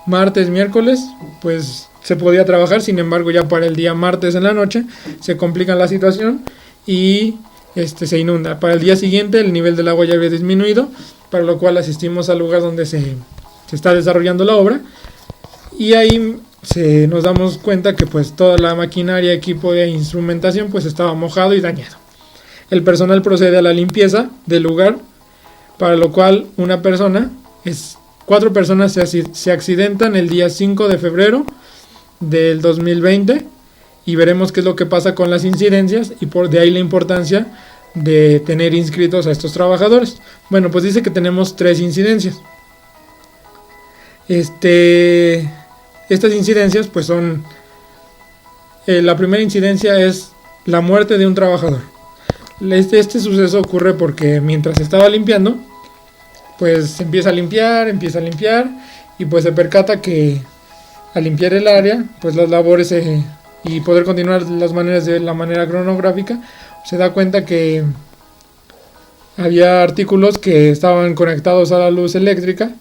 martes, miércoles, pues se podía trabajar. Sin embargo, ya para el día martes en la noche se complica la situación y se inunda. Para el día siguiente el nivel del agua ya había disminuido, para lo cual asistimos al lugar donde se está desarrollando la obra, y ahí nos damos cuenta que pues toda la maquinaria, equipo e instrumentación pues estaba mojado y dañado. El personal procede a la limpieza del lugar, para lo cual una persona 4 personas se accidentan el día 5 de febrero del 2020 y veremos qué es lo que pasa con las incidencias y por de ahí la importancia de tener inscritos a estos trabajadores. Bueno, pues dice que tenemos 3 incidencias. Estas incidencias pues son... la primera incidencia es la muerte de un trabajador. Este suceso ocurre porque mientras estaba limpiando, pues empieza a limpiar y pues se percata que al limpiar el área, pues las labores y poder continuar las maneras de la manera cronográfica, se da cuenta que había artículos que estaban conectados a la luz eléctrica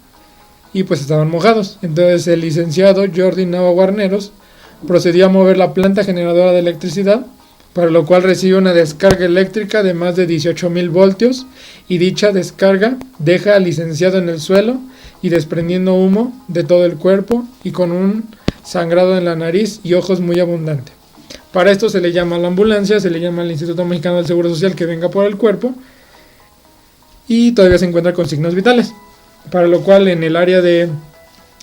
y pues estaban mojados. Entonces el licenciado Jordi Nava Guarneros procedió a mover la planta generadora de electricidad, para lo cual recibe una descarga eléctrica de más de 18.000 voltios y dicha descarga deja al licenciado en el suelo y desprendiendo humo de todo el cuerpo y con un sangrado en la nariz y ojos muy abundante. Para esto se le llama a la ambulancia, se le llama al Instituto Mexicano del Seguro Social que venga por el cuerpo y todavía se encuentra con signos vitales, para lo cual en el área de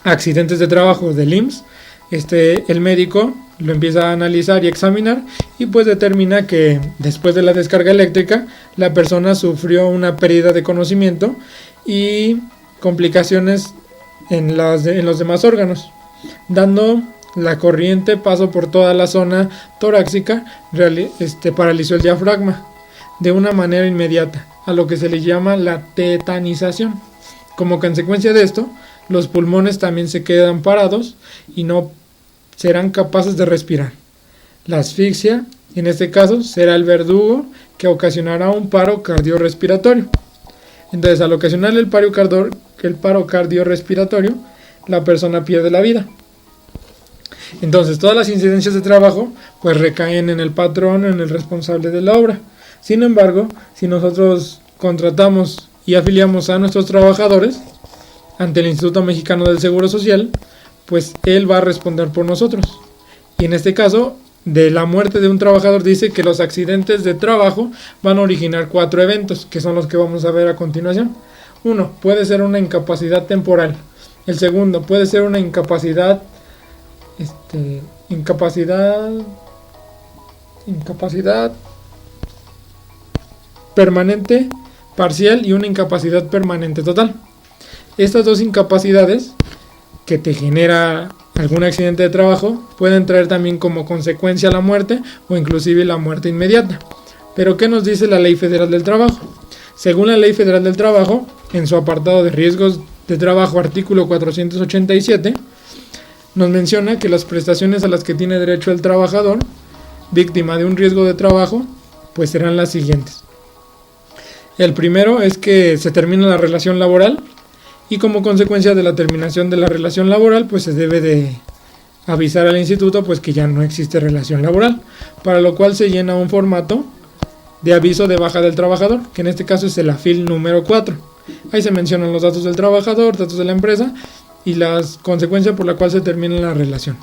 accidentes de trabajo del IMSS, el médico lo empieza a analizar y examinar y pues determina que después de la descarga eléctrica la persona sufrió una pérdida de conocimiento y complicaciones en los demás órganos, dando la corriente paso por toda la zona torácica, paralizó el diafragma de una manera inmediata, a lo que se le llama la tetanización. Como consecuencia de esto, los pulmones también se quedan parados y no serán capaces de respirar. La asfixia, en este caso, será el verdugo que ocasionará un paro cardiorrespiratorio. Entonces, al ocasionar el paro cardiorrespiratorio, la persona pierde la vida. Entonces, todas las incidencias de trabajo pues recaen en el patrón, en el responsable de la obra. Sin embargo, si nosotros contratamos y afiliamos a nuestros trabajadores ante el Instituto Mexicano del Seguro Social, pues él va a responder por nosotros. Y en este caso, de la muerte de un trabajador, dice que los accidentes de trabajo van a originar 4 eventos, que son los que vamos a ver a continuación. Uno, puede ser una incapacidad temporal. El segundo, puede ser una incapacidad permanente, parcial y una incapacidad permanente total. Estas 2 incapacidades que te genera algún accidente de trabajo pueden traer también como consecuencia la muerte o inclusive la muerte inmediata. Pero ¿qué nos dice la Ley Federal del Trabajo? Según la Ley Federal del Trabajo, en su apartado de riesgos de trabajo, artículo 487, nos menciona que las prestaciones a las que tiene derecho el trabajador víctima de un riesgo de trabajo pues serán las siguientes. El primero es que se termina la relación laboral y como consecuencia de la terminación de la relación laboral pues se debe de avisar al instituto pues que ya no existe relación laboral, para lo cual se llena un formato de aviso de baja del trabajador, que en este caso es el AFIL número 4. Ahí se mencionan los datos del trabajador, datos de la empresa y las consecuencias por la cual se termina la relación.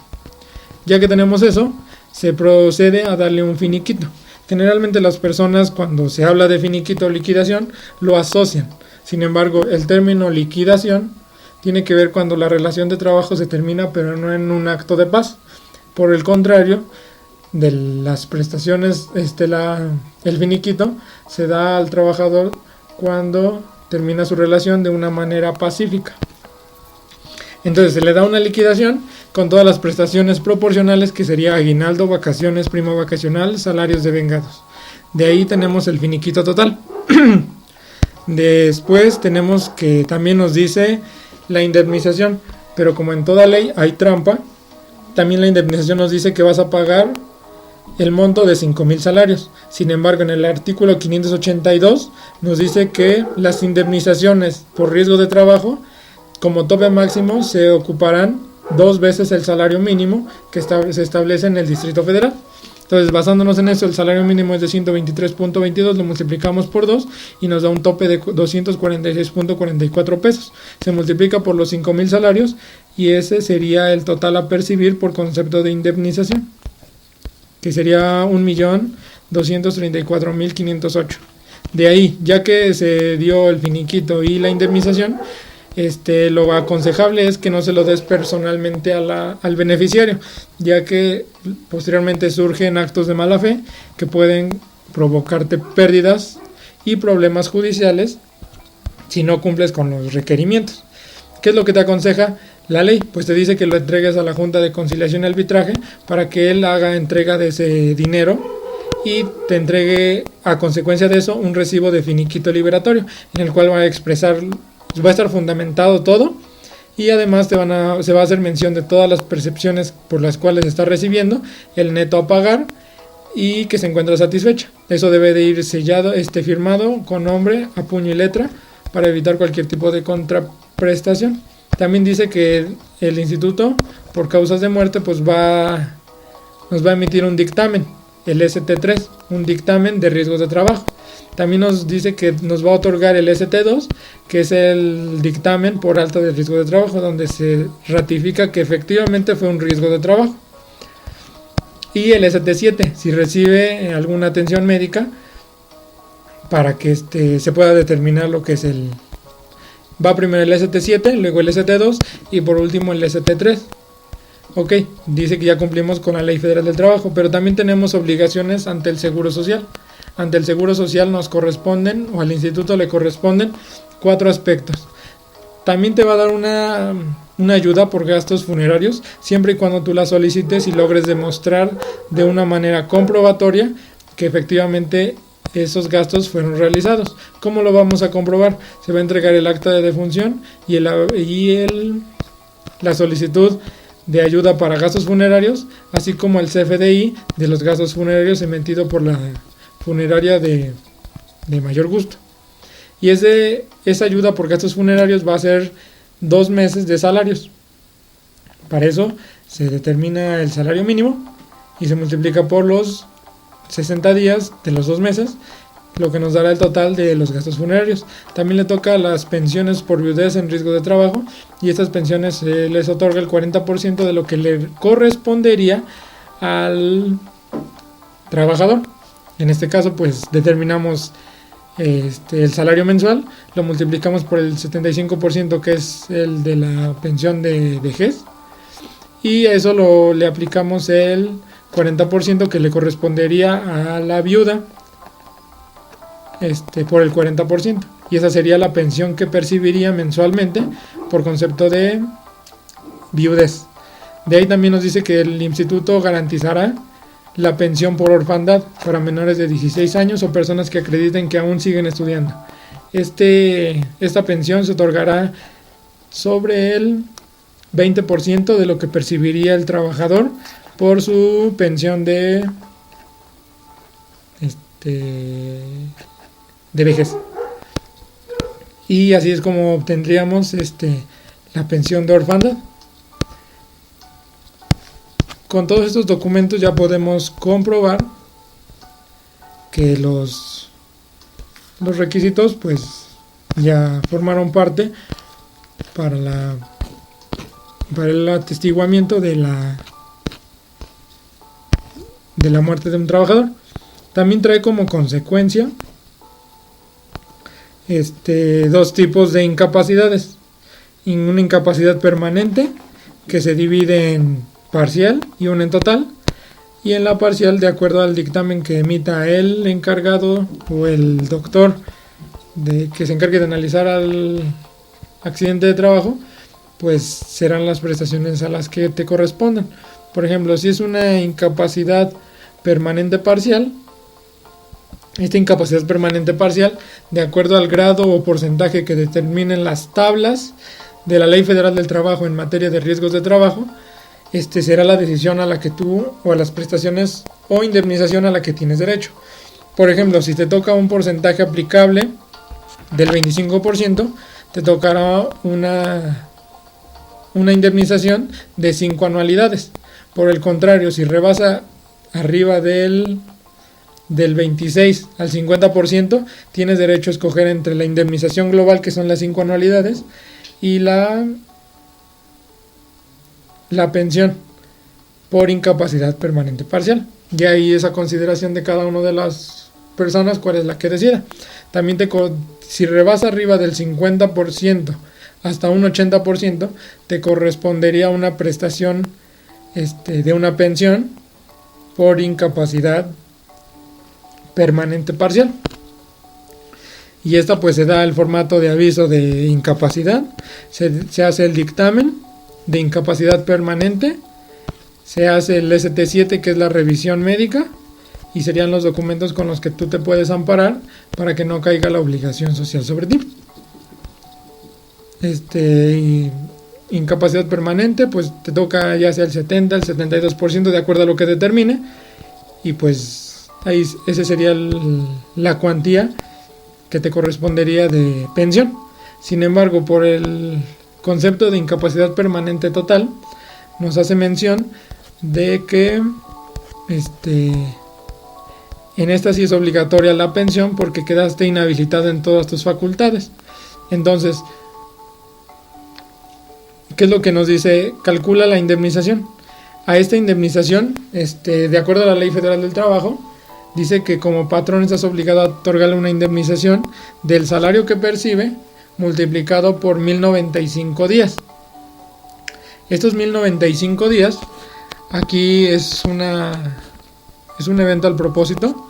Ya que tenemos eso, se procede a darle un finiquito. Generalmente las personas cuando se habla de finiquito o liquidación lo asocian. Sin embargo, el término liquidación tiene que ver cuando la relación de trabajo se termina, pero no en un acto de paz. Por el contrario, de las prestaciones, el finiquito se da al trabajador cuando termina su relación de una manera pacífica. Entonces se le da una liquidación con todas las prestaciones proporcionales, que sería aguinaldo, vacaciones, prima vacacional, salarios devengados. De ahí tenemos el finiquito total. Después tenemos que también nos dice la indemnización, pero como en toda ley hay trampa, también la indemnización nos dice que vas a pagar el monto de 5,000 salarios. Sin embargo, en el artículo 582 nos dice que las indemnizaciones por riesgo de trabajo como tope máximo se ocuparán 2 veces el salario mínimo que se establece en el Distrito Federal. Entonces, basándonos en eso, el salario mínimo es de 123.22, lo multiplicamos por 2 y nos da un tope de 246.44 pesos. Se multiplica por los 5,000 salarios y ese sería el total a percibir por concepto de indemnización, que sería 1.234.508. De ahí, ya que se dio el finiquito y la indemnización, lo aconsejable es que no se lo des personalmente al beneficiario, ya que posteriormente surgen actos de mala fe que pueden provocarte pérdidas y problemas judiciales si no cumples con los requerimientos. ¿Qué es lo que te aconseja la ley? Pues te dice que lo entregues a la Junta de Conciliación y Arbitraje para que él haga entrega de ese dinero y te entregue a consecuencia de eso un recibo de finiquito liberatorio en el cual va a expresar, va a estar fundamentado todo, y además se va a hacer mención de todas las percepciones por las cuales está recibiendo, el neto a pagar y que se encuentra satisfecha. Eso debe de ir sellado, firmado con nombre a puño y letra para evitar cualquier tipo de contraprestación. También dice que el instituto, por causas de muerte, pues nos va a emitir un dictamen, el ST3, un dictamen de riesgos de trabajo. También nos dice que nos va a otorgar el ST2, que es el dictamen por alta de riesgo de trabajo, donde se ratifica que efectivamente fue un riesgo de trabajo. Y el ST7, si recibe alguna atención médica, para que se pueda determinar lo que es el... Va primero el ST7, luego el ST2 y por último el ST3. Ok, dice que ya cumplimos con la Ley Federal del Trabajo, pero también tenemos obligaciones ante el Seguro Social. Ante el Seguro Social nos corresponden, o al instituto le corresponden, 4 aspectos. También te va a dar una ayuda por gastos funerarios, siempre y cuando tú la solicites y logres demostrar de una manera comprobatoria que efectivamente esos gastos fueron realizados. ¿Cómo lo vamos a comprobar? Se va a entregar el acta de defunción y la solicitud de ayuda para gastos funerarios, así como el CFDI de los gastos funerarios emitido por la funeraria de mayor gusto. Y esa ayuda por gastos funerarios va a ser 2 meses de salarios. Para eso se determina el salario mínimo y se multiplica por los 60 días de los 2 meses, lo que nos dará el total de los gastos funerarios. También le toca las pensiones por viudez en riesgo de trabajo, y estas pensiones les otorga el 40% de lo que le correspondería al trabajador. En este caso, pues determinamos el salario mensual, lo multiplicamos por el 75% que es el de la pensión de vejez, y a eso le aplicamos el 40% que le correspondería a la viuda por el 40%, y esa sería la pensión que percibiría mensualmente por concepto de viudez. De ahí también nos dice que el instituto garantizará la pensión por orfandad para menores de 16 años o personas que acrediten que aún siguen estudiando. Esta pensión se otorgará sobre el 20% de lo que percibiría el trabajador por su pensión de vejez. Y así es como obtendríamos la pensión de orfandad. Con todos estos documentos ya podemos comprobar que los requisitos pues ya formaron parte para el atestiguamiento de la muerte de un trabajador. También trae como consecuencia 2 tipos de incapacidades. Una incapacidad permanente, que se divide en parcial y una en total, y en la parcial, de acuerdo al dictamen que emita el encargado o el doctor que se encargue de analizar al accidente de trabajo, pues serán las prestaciones a las que te correspondan. Por ejemplo, si es una incapacidad permanente parcial, esta incapacidad permanente parcial, de acuerdo al grado o porcentaje que determinen las tablas de la Ley Federal del Trabajo en materia de riesgos de trabajo, será la decisión a la que tú, o a las prestaciones o indemnización a la que tienes derecho. Por ejemplo, si te toca un porcentaje aplicable del 25%, te tocará una indemnización de 5 anualidades. Por el contrario, si rebasa arriba del 26 al 50%, tienes derecho a escoger entre la indemnización global, que son las 5 anualidades, y la pensión por incapacidad permanente parcial. Y ahí es a consideración de cada una de las personas cuál es la que decida. También si rebasa arriba del 50% hasta un 80% te correspondería una prestación de una pensión por incapacidad permanente parcial. Y esta pues se da el formato de aviso de incapacidad, se hace el dictamen de incapacidad permanente, se hace el ST7 que es la revisión médica y serían los documentos con los que tú te puedes amparar para que no caiga la obligación social sobre ti. Incapacidad permanente pues te toca ya sea el 70, el 72% de acuerdo a lo que determine y pues ahí ese sería la cuantía que te correspondería de pensión. Sin embargo, por el concepto de incapacidad permanente total, nos hace mención de que en esta sí es obligatoria la pensión porque quedaste inhabilitado en todas tus facultades. Entonces, ¿qué es lo que nos dice? Calcula la indemnización. A esta indemnización, de acuerdo a la Ley Federal del Trabajo, dice que como patrón estás obligado a otorgarle una indemnización del salario que percibe multiplicado por 1095 días. Estos 1095 días, aquí es un evento al propósito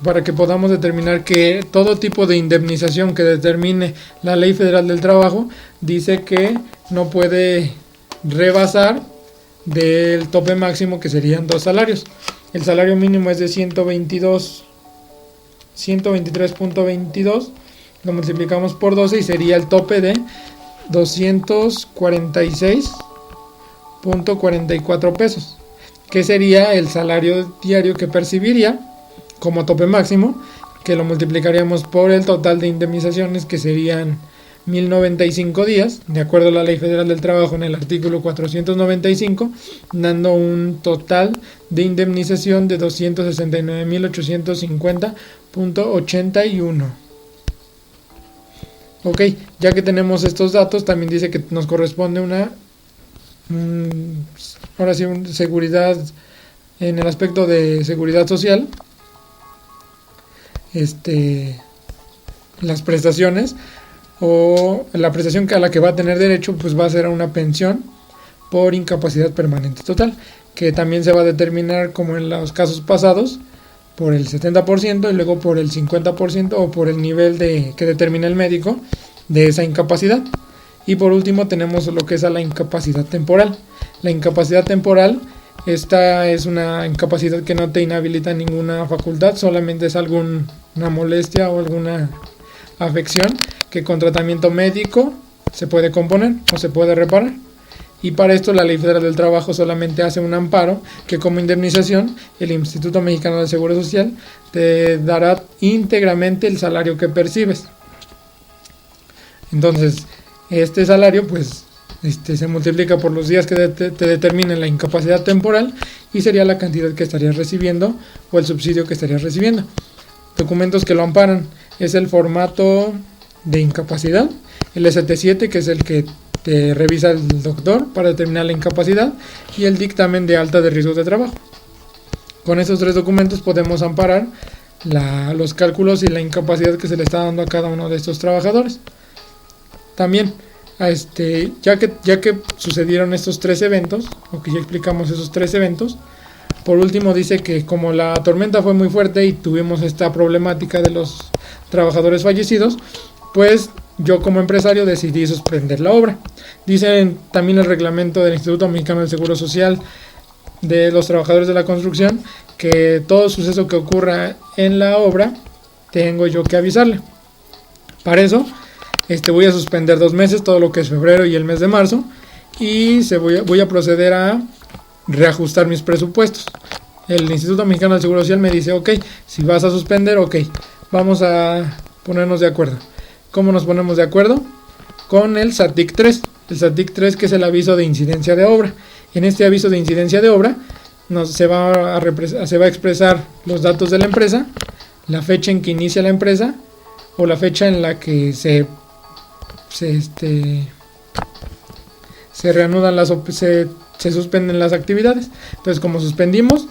para que podamos determinar que todo tipo de indemnización que determine la Ley Federal del Trabajo dice que no puede rebasar del tope máximo que serían 2 salarios. El salario mínimo es de 123.22, lo multiplicamos por 12 y sería el tope de 246.44 pesos, que sería el salario diario que percibiría como tope máximo, que lo multiplicaríamos por el total de indemnizaciones, que serían 1095 días, de acuerdo a la Ley Federal del Trabajo en el artículo 495, dando un total de indemnización de 269.850.81. Ok, ya que tenemos estos datos, también dice que nos corresponde ahora sí, seguridad en el aspecto de seguridad social, las prestaciones o la prestación a la que va a tener derecho pues va a ser a una pensión por incapacidad permanente total, que también se va a determinar como en los casos pasados por el 70% y luego por el 50% o por el nivel que determina el médico de esa incapacidad. Y por último tenemos lo que es a la incapacidad temporal. La incapacidad temporal, esta es una incapacidad que no te inhabilita ninguna facultad, solamente es alguna molestia o alguna afección que con tratamiento médico se puede componer o se puede reparar. Y para esto la Ley Federal del Trabajo solamente hace un amparo que como indemnización el Instituto Mexicano del Seguro Social te dará íntegramente el salario que percibes. Entonces, este salario pues se multiplica por los días que te determinen la incapacidad temporal y sería la cantidad que estarías recibiendo o el subsidio que estarías recibiendo. Documentos que lo amparan es el formato de incapacidad, el ST7 que es el que te revisa el doctor para determinar la incapacidad y el dictamen de alta de riesgo de trabajo. Con estos 3 documentos podemos amparar los cálculos y la incapacidad que se le está dando a cada uno de estos trabajadores. También, ya que sucedieron estos 3 eventos, o que ya explicamos esos 3 eventos, por último dice que como la tormenta fue muy fuerte y tuvimos esta problemática de los trabajadores fallecidos, pues yo como empresario decidí suspender la obra. Dice también el reglamento del Instituto Mexicano del Seguro Social de los trabajadores de la construcción que todo suceso que ocurra en la obra tengo yo que avisarle. Para eso voy a suspender 2 meses, todo lo que es febrero y el mes de marzo, y voy a proceder a reajustar mis presupuestos. El Instituto Mexicano del Seguro Social me dice, ok, si vas a suspender, ok, vamos a ponernos de acuerdo. ¿Cómo nos ponemos de acuerdo? Con el SATIC 3. El SATIC 3 que es el aviso de incidencia de obra. En este aviso de incidencia de obra se va a expresar los datos de la empresa, la fecha en que inicia la empresa o la fecha en la que se reanudan se suspenden las actividades. Entonces, como suspendimos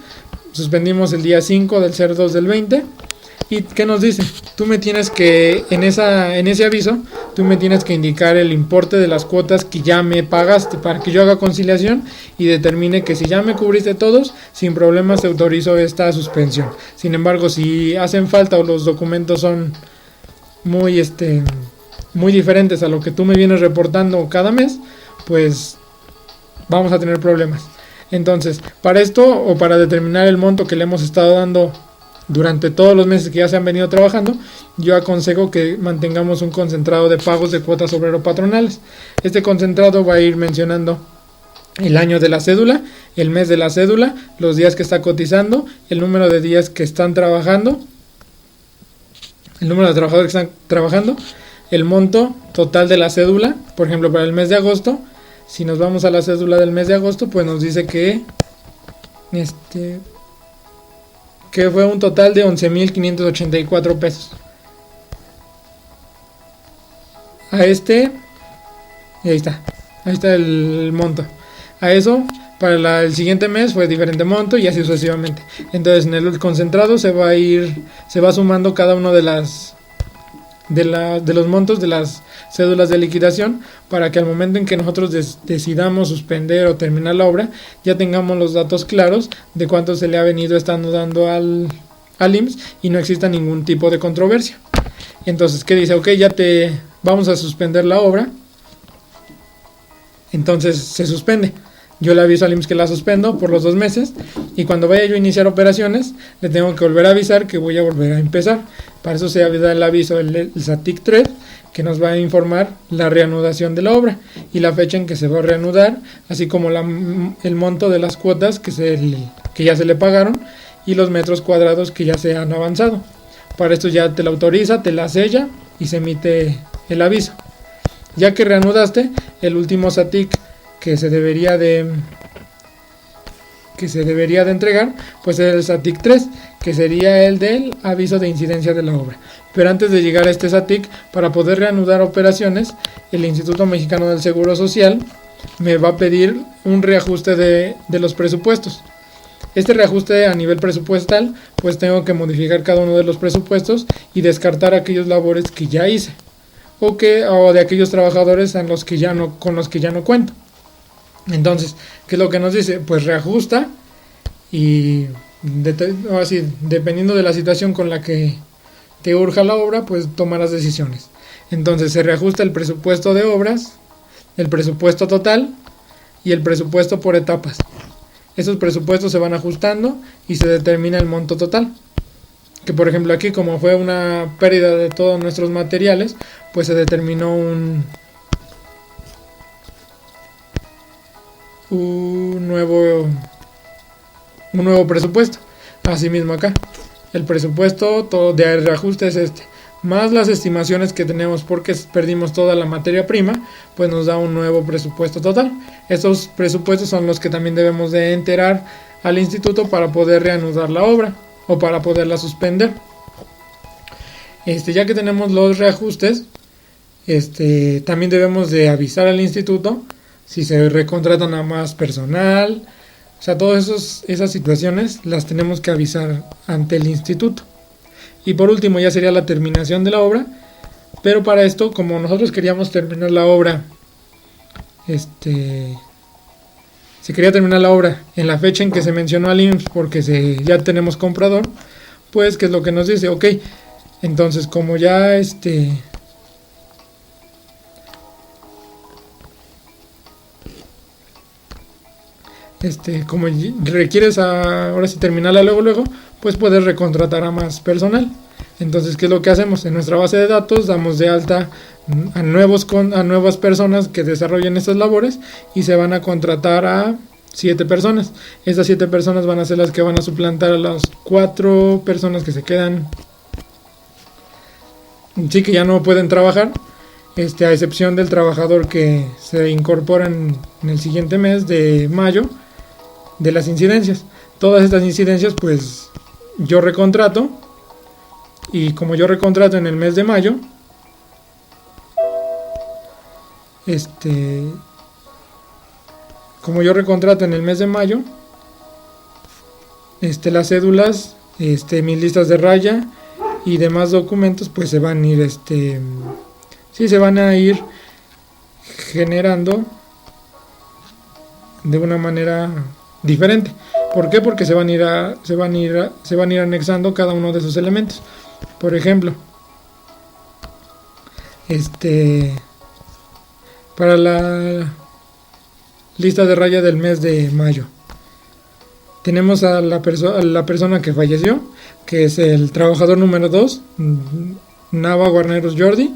el día 5 del 02 del 20, ¿Y qué nos dice? Tú me tienes que, en ese aviso, tú me tienes que indicar el importe de las cuotas que ya me pagaste para que yo haga conciliación y determine que si ya me cubriste todos, sin problemas te autorizo esta suspensión. Sin embargo, si hacen falta o los documentos son muy, muy diferentes a lo que tú me vienes reportando cada mes, pues vamos a tener problemas. Entonces, para esto o para determinar el monto que le hemos estado dando durante todos los meses que ya se han venido trabajando, yo aconsejo que mantengamos un concentrado de pagos de cuotas obrero-patronales. Este concentrado va a ir mencionando el año de la cédula, el mes de la cédula, los días que está cotizando, el número de días que están trabajando, el número de trabajadores que están trabajando, el monto total de la cédula. Por ejemplo, para el mes de agosto, si nos vamos a la cédula del mes de agosto, pues nos dice que fue un total de 11,584 pesos. Ahí está el monto. A eso, para el siguiente mes fue diferente monto y así sucesivamente. Entonces, en el concentrado se va sumando cada uno de los montos de las cédulas de liquidación, para que al momento en que nosotros decidamos suspender o terminar la obra, ya tengamos los datos claros de cuánto se le ha venido estando dando al IMSS y no exista ningún tipo de controversia. Entonces, ¿qué dice? Ok, vamos a suspender la obra. Entonces se suspende. Yo le aviso al IMSS que la suspendo por los 2 meses, y cuando vaya yo a iniciar operaciones le tengo que volver a avisar que voy a volver a empezar. Para eso se da el aviso, el SATIC 3, que nos va a informar la reanudación de la obra y la fecha en que se va a reanudar, así como el monto de las cuotas que ya se le pagaron y los metros cuadrados que ya se han avanzado. Para esto ya te la autoriza, te la sella y se emite el aviso. Ya que reanudaste, el último SATIC que se debería de entregar, pues es el SATIC 3, que sería el del aviso de incidencia de la obra. Pero antes de llegar a este SATIC, para poder reanudar operaciones, el Instituto Mexicano del Seguro Social me va a pedir un reajuste de los presupuestos. Este reajuste a nivel presupuestal, pues tengo que modificar cada uno de los presupuestos y descartar aquellos labores que ya hice, o de aquellos trabajadores con los que ya no cuento. Entonces, ¿qué es lo que nos dice? Pues reajusta y dependiendo de la situación con la que te urja la obra, pues tomarás decisiones. Entonces se reajusta el presupuesto de obras, el presupuesto total y el presupuesto por etapas. Esos presupuestos se van ajustando y se determina el monto total. Que por ejemplo aquí, como fue una pérdida de todos nuestros materiales, pues se determinó un nuevo presupuesto. Asimismo acá, el presupuesto de reajuste es más las estimaciones que tenemos porque perdimos toda la materia prima, pues nos da un nuevo presupuesto total. Estos presupuestos son los que también debemos de enterar al instituto para poder reanudar la obra o para poderla suspender. Ya que tenemos los reajustes, también debemos de avisar al instituto si se recontratan a más personal. O sea, todas esas situaciones las tenemos que avisar ante el instituto. Y por último ya sería la terminación de la obra. Pero para esto, como nosotros queríamos terminar la obra, se quería terminar la obra en la fecha en que se mencionó al IMSS porque ya tenemos comprador, pues ¿qué es lo que nos dice? Ok, entonces como ya como requieres ahora sí terminarla luego, pues puedes recontratar a más personal. Entonces, ¿qué es lo que hacemos? En nuestra base de datos damos de alta a nuevas personas que desarrollen estas labores y se van a contratar a 7 personas. Estas 7 personas van a ser las que van a suplantar a las 4 personas que se quedan, sí, que ya no pueden trabajar, a excepción del trabajador que se incorpora en el siguiente mes de mayo, de las incidencias. Todas estas incidencias pues yo recontrato, y como yo recontrato en el mes de mayo, las cédulas, mis listas de raya y demás documentos pues se van a ir sí se van a ir generando de una manera diferente. ¿Por qué? Porque se van a ir anexando cada uno de esos elementos. Por ejemplo, para la lista de raya del mes de mayo, tenemos a la persona que falleció, que es el trabajador número 2, Nava Guarneros Jordi.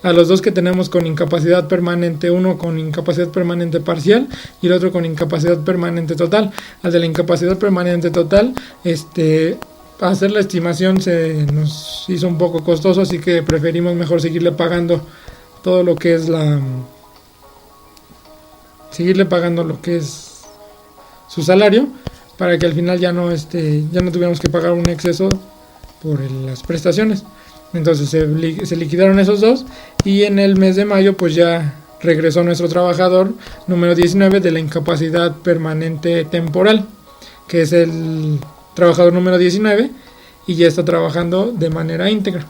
A los dos que tenemos con incapacidad permanente, uno con incapacidad permanente parcial y el otro con incapacidad permanente total. Al de la incapacidad permanente total, hacer la estimación se nos hizo un poco costoso, así que preferimos mejor seguirle pagando todo lo que es seguirle pagando lo que es su salario, para que al final ya no tuviéramos que pagar un exceso por las prestaciones. Entonces se liquidaron esos dos, y en el mes de mayo pues ya regresó nuestro trabajador número 19 de la incapacidad permanente temporal, que es el trabajador número 19, y ya está trabajando de manera íntegra.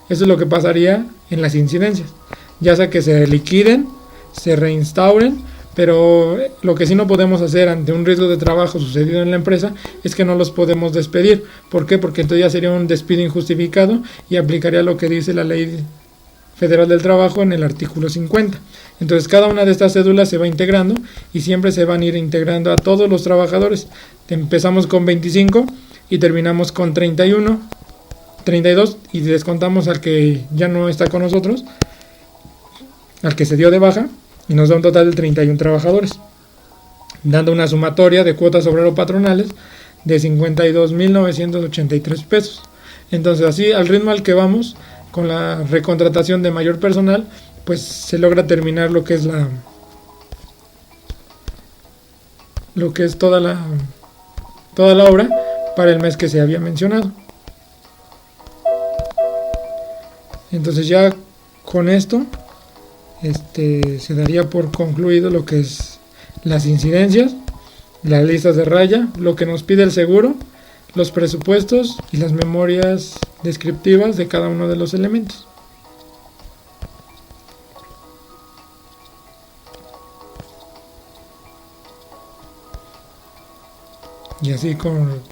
Eso es lo que pasaría en las incidencias, ya sea que se liquiden, se reinstauren, pero lo que sí no podemos hacer ante un riesgo de trabajo sucedido en la empresa es que no los podemos despedir. ¿Por qué? Porque entonces ya sería un despido injustificado y aplicaría lo que dice la Ley Federal del Trabajo en el artículo 50. Entonces cada una de estas cédulas se va integrando y siempre se van a ir integrando a todos los trabajadores. Empezamos con 25 y terminamos con 31, 32, y descontamos al que ya no está con nosotros, al que se dio de baja, y nos da un total de 31 trabajadores, dando una sumatoria de cuotas obrero-patronales de 52.983 pesos. Entonces, así, al ritmo al que vamos, con la recontratación de mayor personal, pues se logra terminar lo que es toda la obra para el mes que se había mencionado. Entonces ya con esto se daría por concluido lo que es las incidencias, las listas de raya, lo que nos pide el seguro, los presupuestos y las memorias descriptivas de cada uno de los elementos. Y así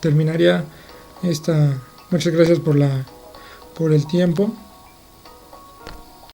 terminaría esta. Muchas gracias por el tiempo.